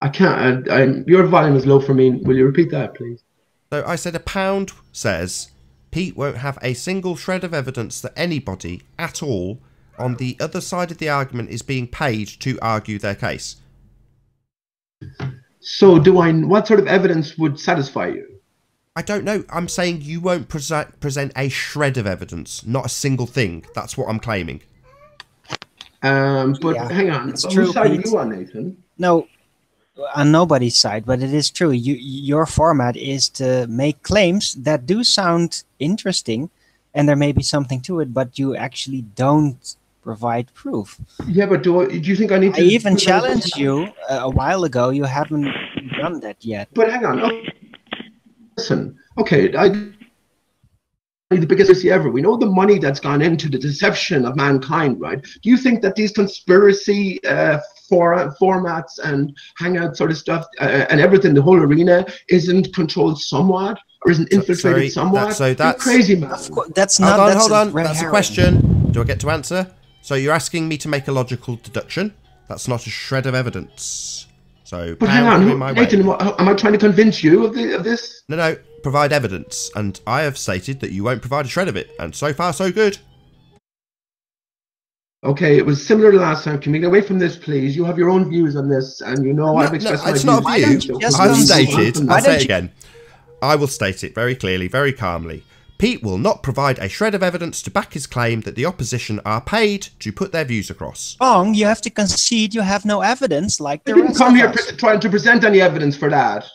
I can't. Your volume is low for me. Will you repeat that, please? So I said a £1 says Pete won't have a single shred of evidence that anybody at all on the other side of the argument is being paid to argue their case. So what sort of evidence would satisfy you? I don't know. I'm saying you won't present a shred of evidence, not a single thing. That's what I'm claiming. But Yeah, hang on. it's Whose true, side are Pete. you on, Nathan? No, on nobody's side, but it is true. Your format is to make claims that do sound interesting, and there may be something to it, but you actually don't provide proof. Yeah, but do you think I need to... I even challenged you a while ago. You haven't done that yet. But hang on. Oh, listen. Okay, the biggest issue ever. We know the money that's gone into the deception of mankind, right? Do you think that these conspiracy formats and hangout sort of stuff and everything, the whole arena, isn't controlled somewhat or isn't infiltrated somewhat? So that's You're crazy, man. Of course, that's not. Hold on. red That's a herring. question. Do I get to answer? So you're asking me to make a logical deduction. That's not a shred of evidence. So But hang on, my Nathan, way. am I trying to convince you of this? No. Provide evidence, and I have stated that you won't provide a shred of it, and so far so good. Okay, it was similar to last time. Can we get away from this, please? You have your own views on this, and you know I've expressed my it's views. not a Why don't view. you just I've concede? stated. Why I'll say don't it you- again. I will state it very clearly, very calmly. Pete will not provide a shred of evidence to back his claim that the opposition are paid to put their views across. Wrong. You have to concede. You have no evidence, like the I didn't rest come of here us. trying to present any evidence for that.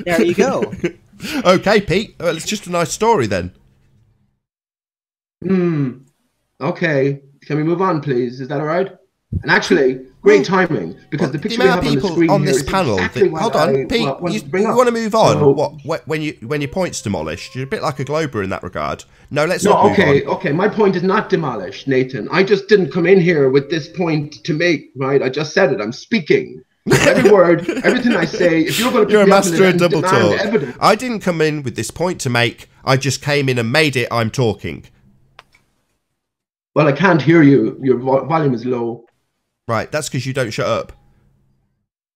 There you go. Okay, Pete. Well, it's just a nice story then. Okay. Can we move on, please? Is that all right? And actually, great timing, because the picture we have on the screen on here this is panel. exactly what Hold on, I Pete. wanted You to bring up. want to move on? So- When your point's demolished, you're a bit like a Glober in that regard. No, let's No, not move on. okay. My point is not demolished, Nathan. I just didn't come in here with this point to make, right? I just said it. I'm speaking. Every word, everything I say, if you're going to You're a pick me up on master it of and double demand talk. evidence, I didn't come in with this point to make. I just came in and made it. I'm talking. well, I can't hear you. Your volume is low. Right, that's because you don't shut up.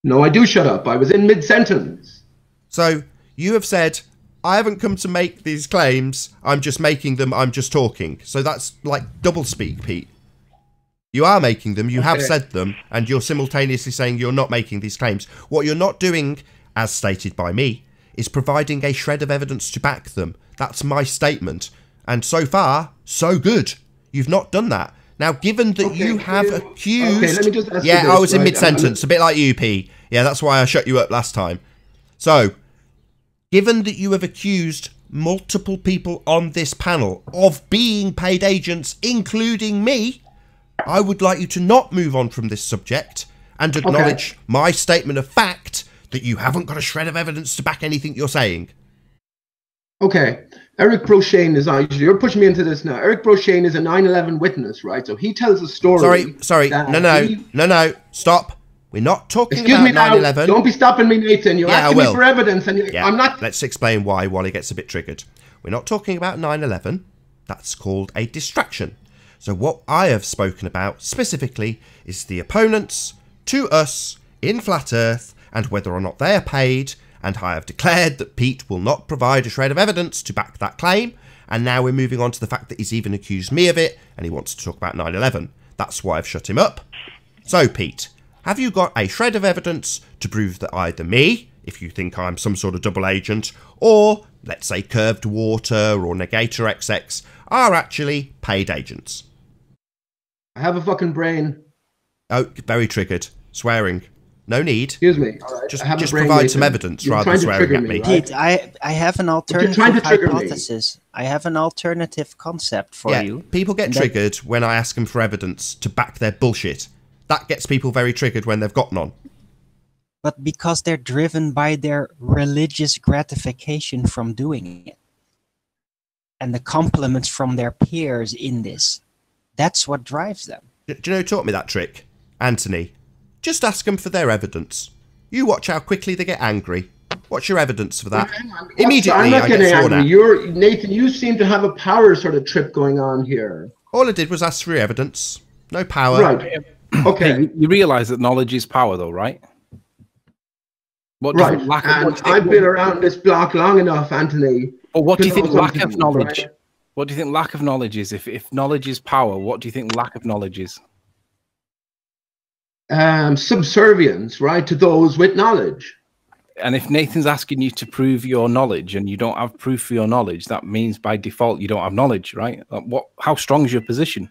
No, I do shut up. I was in mid-sentence. So you have said, I haven't come to make these claims. I'm just making them. I'm just talking. So that's like double speak, Pete. You are making them. You have said them. And you're simultaneously saying you're not making these claims. What you're not doing, as stated by me, is providing a shred of evidence to back them. That's my statement. And so far, so good. You've not done that. Now, given that you have accused... Okay, let me just ask you yeah, this, I was in right? mid-sentence, a bit like you, P. Yeah, that's why I shut you up last time. So, given that you have accused multiple people on this panel of being paid agents, including me, I would like you to not move on from this subject and acknowledge my statement of fact that you haven't got a shred of evidence to back anything you're saying. Okay, Eric Brochane is on. You're pushing me into this now. Eric Brochane is a 9/11 witness, right? So he tells a story. Sorry. No. Stop. We're not talking Excuse about me now. 9/11. Don't be stopping me, Nathan. You're asking me for evidence, and I'm not. Let's explain why Wally gets a bit triggered. We're not talking about 9/11. That's called a distraction. So what I have spoken about specifically is the opponents to us in Flat Earth and whether or not they are paid. And I have declared that Pete will not provide a shred of evidence to back that claim. And now we're moving on to the fact that he's even accused me of it and he wants to talk about 9/11. That's why I've shut him up. So, Pete, have you got a shred of evidence to prove that either me, if you think I'm some sort of double agent, or, let's say, Curved Water or Negator XX, are actually paid agents? I have a fucking brain. Oh, very triggered. Swearing. No need. Excuse me. All right. Just I have a brain, provide Nathan. some evidence You're rather than trying to swearing trigger at me. right? Pete, I have an alternative trying to trigger me. hypothesis. I have an alternative concept for Yeah, you. people get And that- triggered when I ask them for evidence to back their bullshit. That gets people very triggered when they've got none. But because they're driven by their religious gratification from doing it. And the compliments from their peers in this. That's what drives them. Do you know who taught me that trick? Anthony. Just ask them for their evidence. You watch how quickly they get angry. What's your evidence for that? Immediately, I'm not I getting get sworn angry. at. Nathan, you seem to have a power sort of trip going on here. All I did was ask for your evidence. No power. Right. Okay. You realise that knowledge is power, though, right? What do you Right. think lack of, And what do you think- I've been around this block long enough, Anthony. But what do you to think know lack of something, knowledge? right? What do you think lack of knowledge is? If knowledge is power, what do you think lack of knowledge is? Subservience, right, to those with knowledge. And if Nathan's asking you to prove your knowledge and you don't have proof for your knowledge, that means by default you don't have knowledge, right? How strong is your position?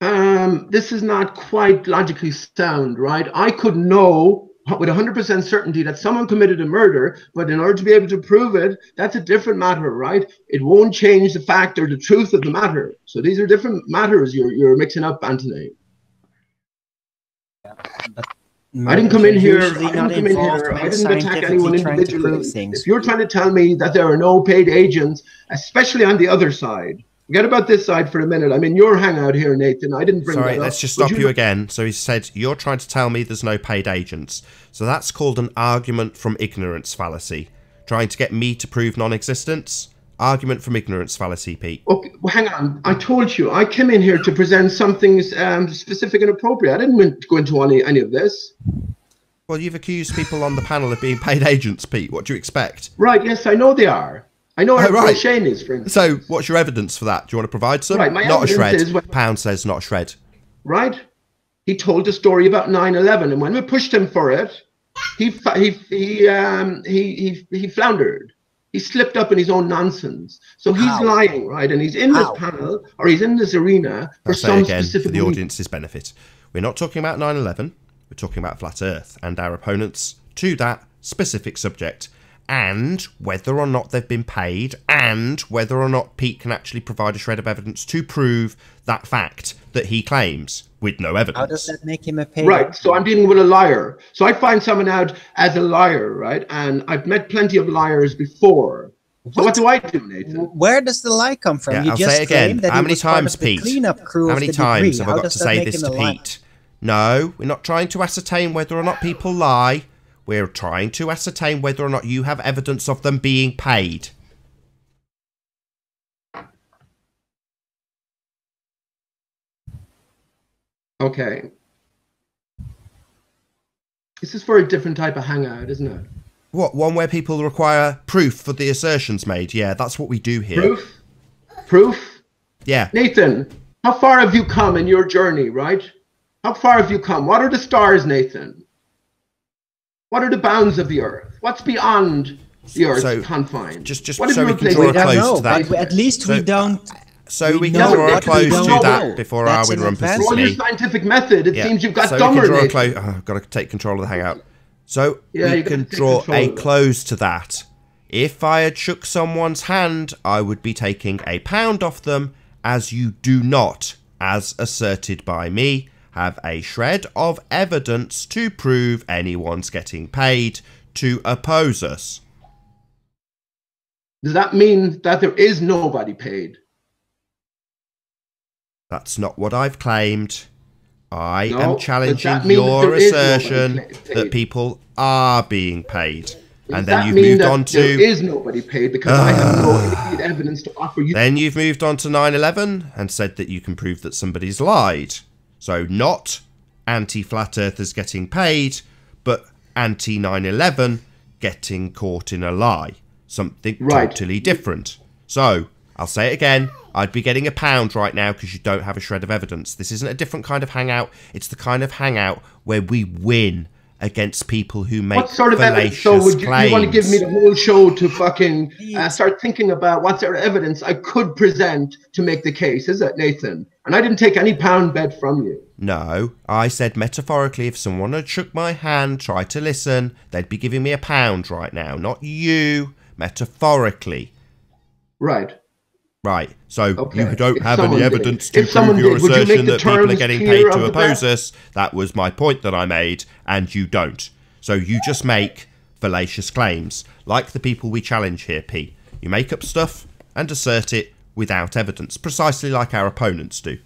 This is not quite logically sound, right? I could know with 100% certainty that someone committed a murder, but in order to be able to prove it, that's a different matter, right? It won't change the fact or the truth of the matter. So these are different matters you're mixing up, Anthony. I didn't come in here. I didn't attack anyone individually. If you're trying to tell me that there are no paid agents, especially on the other side, forget about this side for a minute. I'm in your hangout here, Nathan. I didn't bring that up. Sorry, let's just stop you again. So he said, you're trying to tell me there's no paid agents. So that's called an argument from ignorance fallacy. Trying to get me to prove non-existence? Argument from ignorance fallacy, Pete. Okay, well, hang on. I told you. I came in here to present something specific and appropriate. I didn't go into any of this. Well, you've accused people on the panel of being paid agents, Pete. What do you expect? Right, yes, I know they are. I know how right. Shane is, for instance. So, what's your evidence for that? Do you want to provide some? Right, my not a shred. evidence is Pound says not a shred. Right? He told a story about 9/11, and when we pushed him for it, he floundered. He slipped up in his own nonsense. So he's lying, right? And he's in this panel, or he's in this arena for some specific for the reason. audience's benefit. We're not talking about 9/11. We're talking about flat Earth and our opponents to that specific subject, and whether or not they've been paid, and whether or not Pete can actually provide a shred of evidence to prove that fact that he claims with no evidence. How does that make him a paid? Right, so I'm dealing with a liar. So I find someone out as a liar, right? And I've met plenty of liars before. So what do I do, Nathan? Where does the lie come from? Yeah, You I'll just say it again. claimed that How he many was part times, of the Pete? cleanup crew How of many the times debris. have I How got does to that say make this him to a liar? Pete? No, we're not trying to ascertain whether or not people lie. We're trying to ascertain whether or not you have evidence of them being paid. Okay. This is for a different type of hangout, isn't it? What, one where people require proof for the assertions made? Yeah, that's what we do here. Proof? Proof? Yeah. Nathan, how far have you come in your journey, right? How far have you come? What are the stars, Nathan? What are the bounds of the Earth? What's beyond the Earth's confines? Just what so we can draw a close to that. At least we don't. So we can know draw a what we close to don't that know. before That's Arwin an rumpus advantage. For all your me. scientific method, it seems you've got so dumber, we can draw a Nathan. close. I've got to take control of the hangout. So Yeah, we you gotta can take draw control a of it. close to that. If I had shook someone's hand, I would be taking a pound off them, as you do not, as asserted by me, have a shred of evidence to prove anyone's getting paid to oppose us. Does that mean that there is nobody paid? That's not what I've claimed. I No, am but challenging that means your that there is nobody assertion paid. that people are being paid. And Does then that you've mean moved that on there to... is nobody paid because I have no immediate evidence to offer you? Then you've moved on to 9/11 and said that you can prove that somebody's lied. So not anti-flat earthers getting paid, but anti-9/11 getting caught in a lie. Something Right. totally different. So, I'll say it again. I'd be getting £1 right now because you don't have a shred of evidence. This isn't a different kind of hangout. It's the kind of hangout where we win against people who make what sort of evidence? fallacious So would you claims. want to give me the whole show to fucking start thinking about what sort of evidence I could present to make the case, is it, Nathan? And I didn't take any pound bet from you. No, I said metaphorically, if someone had shook my hand, tried to listen, they'd be giving me £1 right now, not you, metaphorically. Right. Right, so Okay. you don't If have any someone evidence did. to If someone prove your did, would you make assertion the that people are terms getting clear paid to of the oppose bet? us. That was my point that I made, and you don't. So you just make fallacious claims, like the people we challenge here, Pete. You make up stuff and assert it without evidence, precisely like our opponents do.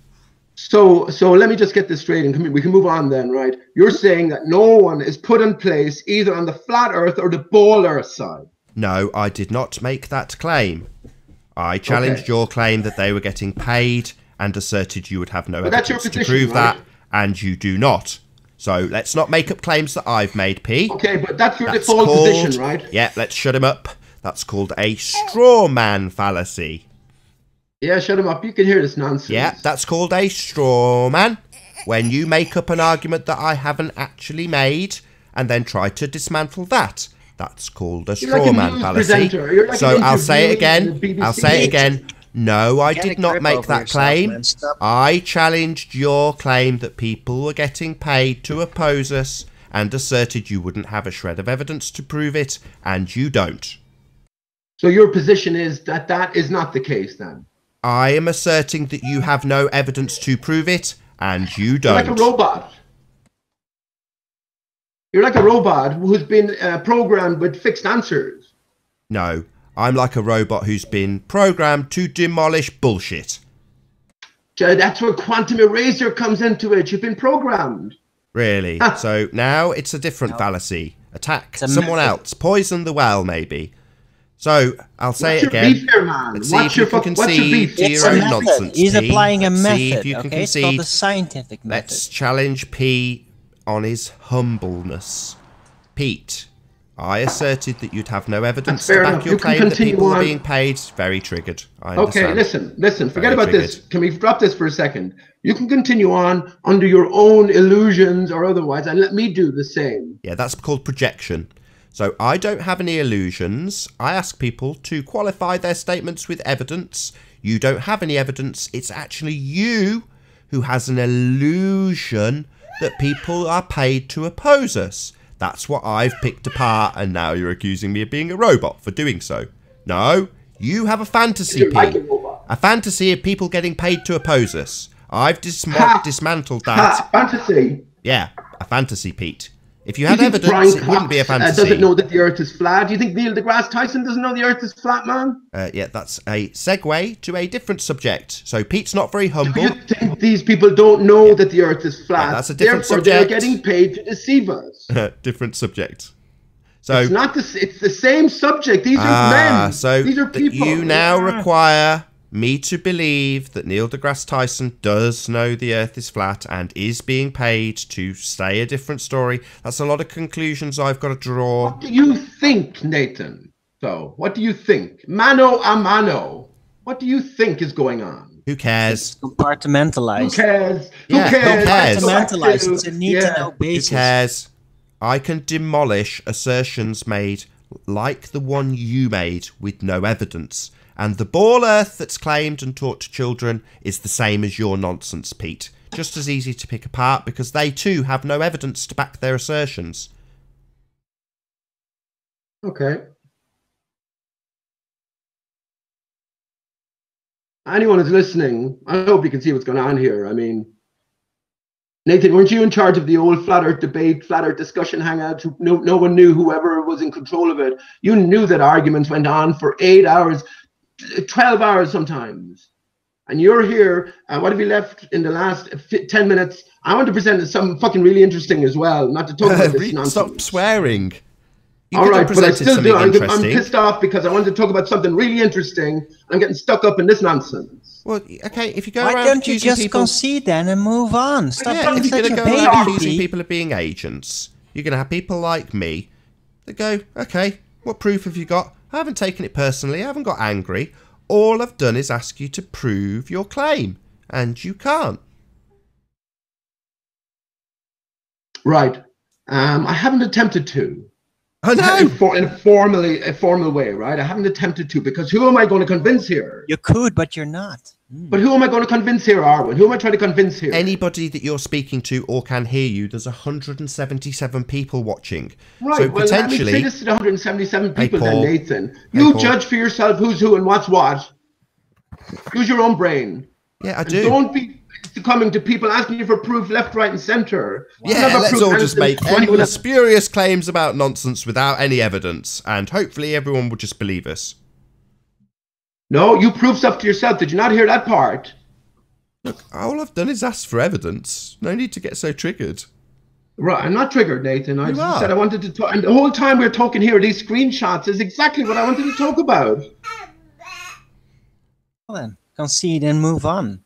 So let me just get this straight, and we can move on then, right? You're saying that no one is put in place either on the flat Earth or the ball Earth side. No, I did not make that claim. I challenged your claim that they were getting paid and asserted you would have no But that's your evidence to position, prove right? that, and you do not. So let's not make up claims that I've made, P. Okay, but that's your That's default called, position, right? Yeah, let's shut him up. That's called a straw man fallacy. Yeah, shut him up. You can hear this nonsense. Yeah, that's called a straw man. When you make up an argument that I haven't actually made and then try to dismantle that. That's called a straw like a man news fallacy. presenter. You're like So an I'll say it interviewee in again. the BBC. I'll say it again. No, I Get a did not grip make over that yourself, claim. man. Stop. I challenged your claim that people were getting paid to oppose us and asserted you wouldn't have a shred of evidence to prove it, and you don't. So your position is that that is not the case then? I am asserting that you have no evidence to prove it, and you You're don't. like a robot. You're like a robot who's been programmed with fixed answers. No, I'm like a robot who's been programmed to demolish bullshit. That's where quantum eraser comes into it. You've been programmed. Really? Ah. So now it's a different fallacy. Attack It's a someone method. else. Poison the well, maybe. So I'll say What's it your again. beef here, man? Let's see What's if you your can what's your concede beef? to It's your a own method. nonsense. He's P. applying a Let's method. see if you can Okay, it's called concede. the scientific method. Let's challenge P on his humbleness. Pete, I asserted that you'd have no evidence That's to fair back enough. your You can claim that continue people are on. being paid. Very triggered. I Okay, understand. listen. Forget Very about this. triggered. Can we drop this for a second? You can continue on under your own illusions or otherwise, and let me do the same. Yeah, that's called projection. So I don't have any illusions. I ask people to qualify their statements with evidence. You don't have any evidence. It's actually you who has an illusion that people are paid to oppose us. That's what I've picked apart, and now you're accusing me of being a robot for doing so. No, you have a fantasy, You're like a Pete. robot. A fantasy of people getting paid to oppose us. I've dismantled that. Ha, fantasy. Yeah, a fantasy, Pete. If you Do had think evidence, Brian it wouldn't be a Cox, fantasy. doesn't know that the Earth is flat? Do you think Neil deGrasse Tyson doesn't know the Earth is flat, man? Yeah, that's a segue to a different subject. So Pete's not very Do humble. you think these people don't know that the Earth is flat? Yeah, that's a different Therefore, they're subject. getting paid to deceive us. Different subject. So It's not the. It's the same subject. These are men. so These are that people. you now require me to believe that Neil deGrasse Tyson does know the Earth is flat and is being paid to say a different story. That's a lot of conclusions I've got to draw. What do you think, Nathan? So, what do you think? Mano a mano. What do you think is going on? Who cares? Compartmentalized. Who cares? Yeah, Who cares? who cares? Compartmentalized. It's a need-to-know Who basis. cares? I can demolish assertions made like the one you made with no evidence. And the ball Earth that's claimed and taught to children is the same as your nonsense, Pete. Just as easy to pick apart because they too have no evidence to back their assertions. Okay. Anyone who's listening, I hope you can see what's going on here. I mean, Nathan, weren't you in charge of the old flat Earth debate, flat Earth discussion hangout? No one knew, whoever was in control of it. You knew that arguments went on for 8 hours, 12 hours sometimes. And you're here, what have you left in the last 10 minutes? I want to present something fucking really interesting as well, not to talk about this nonsense. Stop swearing. You All could have right, but I presented still do. something I'm interesting. pissed off because I wanted to talk about something really interesting. I'm getting stuck up in this nonsense. Well, okay, if you go Why around don't you accusing just people... concede then and move on? Stop Yeah, being if you're such going a to go around baby. accusing people of being agents, you're going to have people like me that go, okay, what proof have you got? I haven't taken it personally, I haven't got angry. all I've done is ask you to prove your claim, and you can't. Right. I haven't attempted to. I know. In a formal way, right? I haven't attempted to, because who am I going to convince here? You could, but you're not. But who am I going to convince here, Arwen? Who am I trying to convince here? Anybody that you're speaking to or can hear you. There's 177 people watching. Right. So well, potentially, let me say this to the 177 people, Paul. then, Nathan. You judge for yourself who's who and what's what. Use your own brain. Yeah, I do. Don't be coming to people asking you for proof left, right, and centre. Yeah, let's all just make endless spurious claims about nonsense without any evidence, and hopefully everyone will just believe us. No, you prove stuff to yourself. Did you not hear that part? Look, all I've done is ask for evidence. No need to get so triggered. Right, I'm not triggered, Nathan. I just said I wanted to talk, and the whole time we're talking here, these screenshots is exactly what I wanted to talk about. Well then, concede and move on.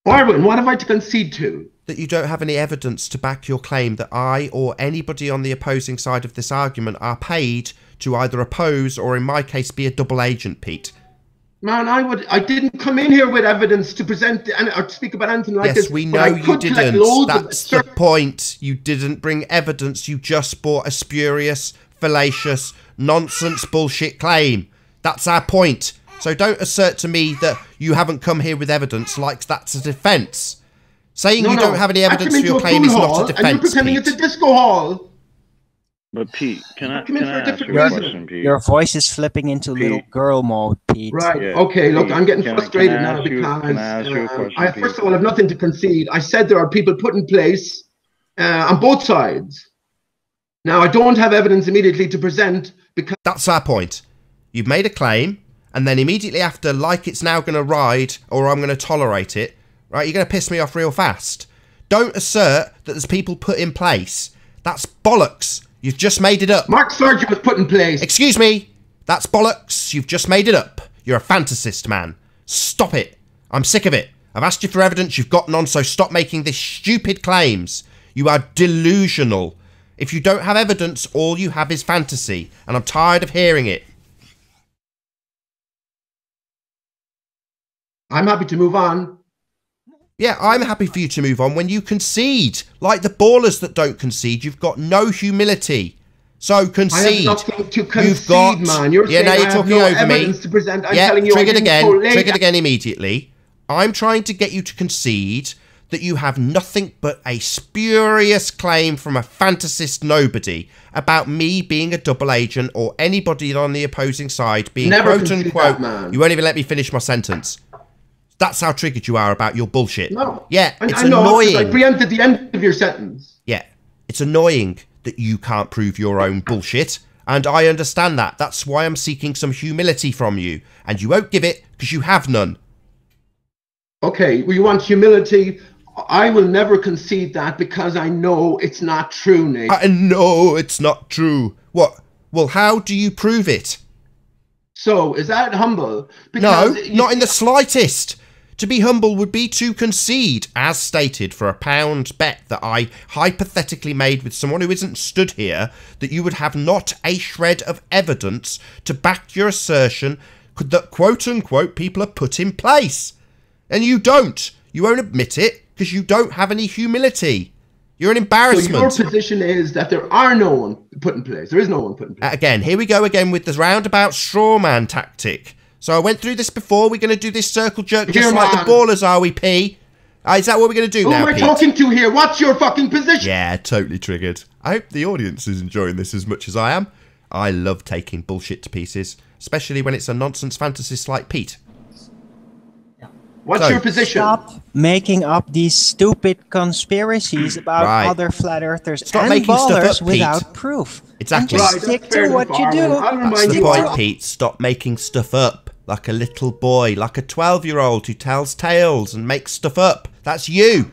Arwen, what have I to concede to? That you don't have any evidence to back your claim that I or anybody on the opposing side of this argument are paid to either oppose or, in my case, be a double agent, Pete. Man, I didn't come in here with evidence to present or speak about anything like this. Yes, we know you didn't. That's the point. You didn't bring evidence. You just brought a spurious, fallacious, nonsense bullshit claim. That's our point. So don't assert to me that you haven't come here with evidence like that's a defence. Saying you don't have any evidence for your claim is not a defence, and you're pretending Pete. It's a disco hall. But Pete, can I ask you a question, Pete? Your voice is flipping into little girl mode, Pete. Right. Yeah, okay. Look, Pete, I'm getting can frustrated I now ask you- because can I ask you a question, I Pete? first of all have nothing to concede. I said there are people put in place on both sides. Now I don't have evidence immediately to present because That's our point. You've made a claim, and then immediately after, like it's now going to ride, or I'm going to tolerate it, right, you're going to piss me off real fast. Don't assert that there's people put in place. That's bollocks. You've just made it up. Mark Surgeon was put in place. Excuse me. That's bollocks. You've just made it up. You're a fantasist, man. Stop it. I'm sick of it. I've asked you for evidence. You've got none, so stop making these stupid claims. You are delusional. If you don't have evidence, all you have is fantasy, and I'm tired of hearing it. I'm happy to move on. Yeah, I'm happy for you to move on when you concede. Like the ballers that don't concede, you've got no humility. So concede. I have nothing to concede, You've got, man. You're yeah, saying now you're I have talking no over me. evidence to present. I'm Yeah, telling you, triggered again. collate. Triggered again immediately. I'm trying to get you to concede that you have nothing but a spurious claim from a fantasist nobody about me being a double agent or anybody on the opposing side being Never quote concede unquote. that, man. You won't even let me finish my sentence. That's how triggered you are about your bullshit. No. Yeah, it's I know, annoying. I preempted the end of your sentence. Yeah, it's annoying that you can't prove your own bullshit, and I understand that. That's why I'm seeking some humility from you, and you won't give it because you have none. Okay, well, you want humility. I will never concede that because I know it's not true, Nate. I know it's not true. What? Well, how do you prove it? So, is that humble? No, not in the slightest. To be humble would be to concede, as stated, for a £1 bet that I hypothetically made with someone who isn't stood here, that you would have not a shred of evidence to back your assertion that quote-unquote people are put in place. And you don't. You won't admit it because you don't have any humility. You're an embarrassment. So your position is that there are no one put in place. There is no one put in place. Again, here we go again with the roundabout straw man tactic. So I went through this before. We're going to do this circle jerk just like the ballers are, we P. Is that what we're going to do now, Pete? Pete? Who am I talking to here? What's your fucking position? Yeah, totally triggered. I hope the audience is enjoying this as much as I am. I love taking bullshit to pieces, especially when it's a nonsense fantasist like Pete. What's your position? Stop making up these stupid conspiracies about other flat earthers Stop and making stuff ballers up, without Pete. proof. Exactly. And just stick to what you do. That's the point, Pete. Stop making stuff up like a little boy, like a 12-year-old who tells tales and makes stuff up. That's you.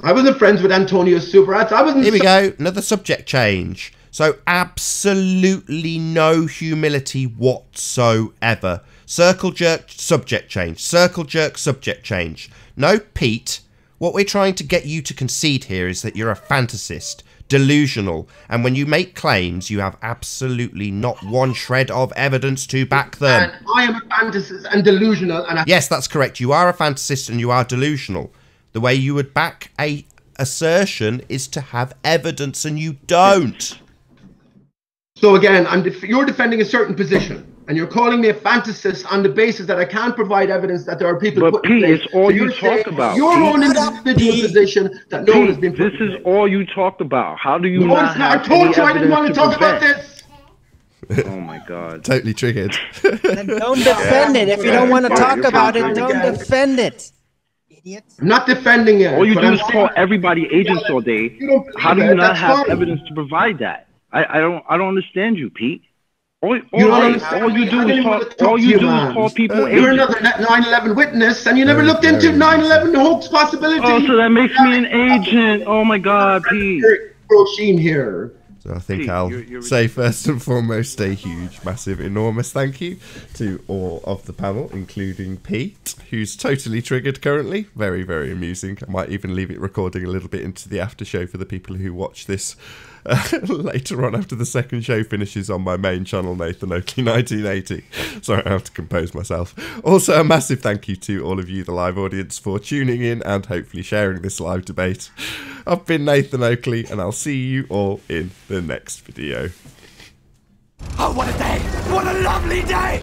I wasn't friends with Antonio Superats. I wasn't. Here we go. Another subject change. So absolutely no humility whatsoever. Circle jerk, subject change. Circle jerk, subject change. No, Pete. What we're trying to get you to concede here is that you're a fantasist. delusional. And when you make claims, you have absolutely not one shred of evidence to back them. And I am a fantasist and delusional. And yes, that's correct. You are a fantasist and you are delusional. The way you would back a assertion is to have evidence, and you don't. So again, you're defending a certain position, and you're calling me a fantasist on the basis that I can't provide evidence that there are people. But Pete, it's all you talk about. Your own individual position that no one has been. This is all you talked about. How do you no, not have I told you I didn't want to talk prevent? about this. Oh my God! Totally triggered. Then don't defend it if you don't want to talk about it. Don't defend it. Idiot. I'm not defending it. All you do is call everybody agents all day. How do you not have evidence to provide that? I don't understand you, Pete. All you do is call people agents. You're another 9/11 witness, and you never looked into 9/11 hoax possibility. Oh, so that makes me an agent. Oh my God, Pete. Brochine here. So I think I'll say first and foremost a huge, massive, enormous thank you to all of the panel, including Pete, who's totally triggered currently. Very, very amusing. I might even leave it recording a little bit into the after show for the people who watch this later on after the second show finishes on my main channel, Nathan Oakley 1980. Sorry, I have to compose myself. Also, a massive thank you to all of you, the live audience, for tuning in and hopefully sharing this live debate. I've been Nathan Oakley, and I'll see you all in the next video. Oh, what a day! What a lovely day!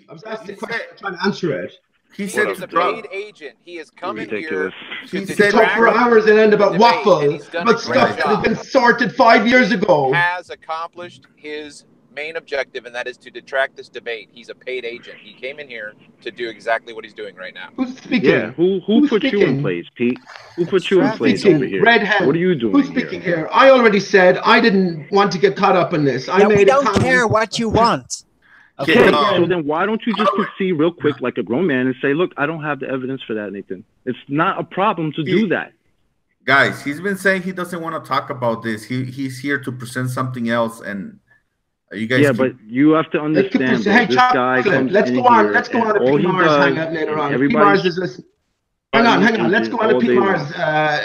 I was asked the question, I'm trying to answer it. He said he's a paid agent. He has come in here to talk for hours and end about waffle, about stuff that has been sorted 5 years ago. He has accomplished his main objective, and that is to detract this debate. He's a paid agent. He came in here to do exactly what he's doing right now. Who's speaking? Yeah, who put you in place, Pete? Who put you in place over here? Red hand. What are you doing? Who's speaking here? I already said I didn't want to get caught up in this. We don't care what you want. Okay, so then why don't you just concede real quick like a grown man and say, look, I don't have the evidence for that, Nathan. It's not a problem to do that. Guys, he's been saying he doesn't want to talk about this. He's here to present something else, and you guys. Yeah, but you have to understand that this guy comes let's go on. Let's go on to Pete Mars hangout later on. Pete Mars is listening. Hang on. Let's go on to Pete Mars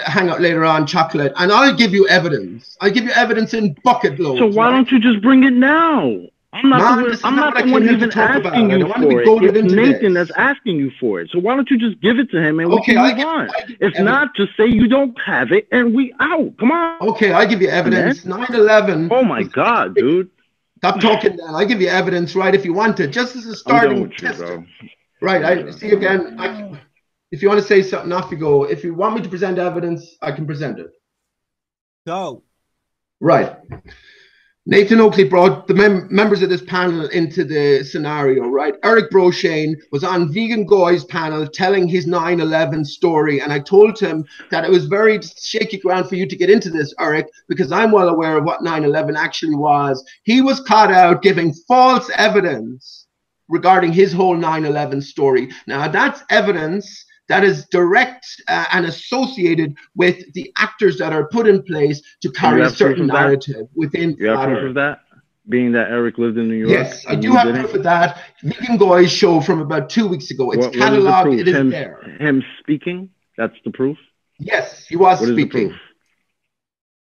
hangout later on, chocolate, and I'll give you evidence. I'll give you evidence in bucket loads. So why don't you just bring it now? I'm not the one even asking you for it. It's Nathan that's asking you for it. So why don't you just give it to him and we can move on? If not, just say you don't have it and we out. Come on. Okay, I give you evidence. 9/11. Oh my God, dude. Stop talking then. I give you evidence, right, if you want it. Just as a starting test. Right, I see again. If you want to say something, off you go. If you want me to present evidence, I can present it. Go. Right. Nathan Oakley brought the members of this panel into the scenario, right? Eric Brochane was on Vegan Goy's panel telling his 9/11 story, and I told him that it was very shaky ground for you to get into this, Eric, because I'm well aware of what 9/11 actually was. He was caught out giving false evidence regarding his whole 9/11 story. Now, that's evidence that is direct and associated with the actors that are put in place to carry a certain narrative within. You have proof of that? Being that Eric lived in New York? Yes, I do have proof of that. Vegan Goy's show from about 2 weeks ago. It's cataloged. It is there. Him speaking? That's the proof? Yes, he was speaking. What is the proof?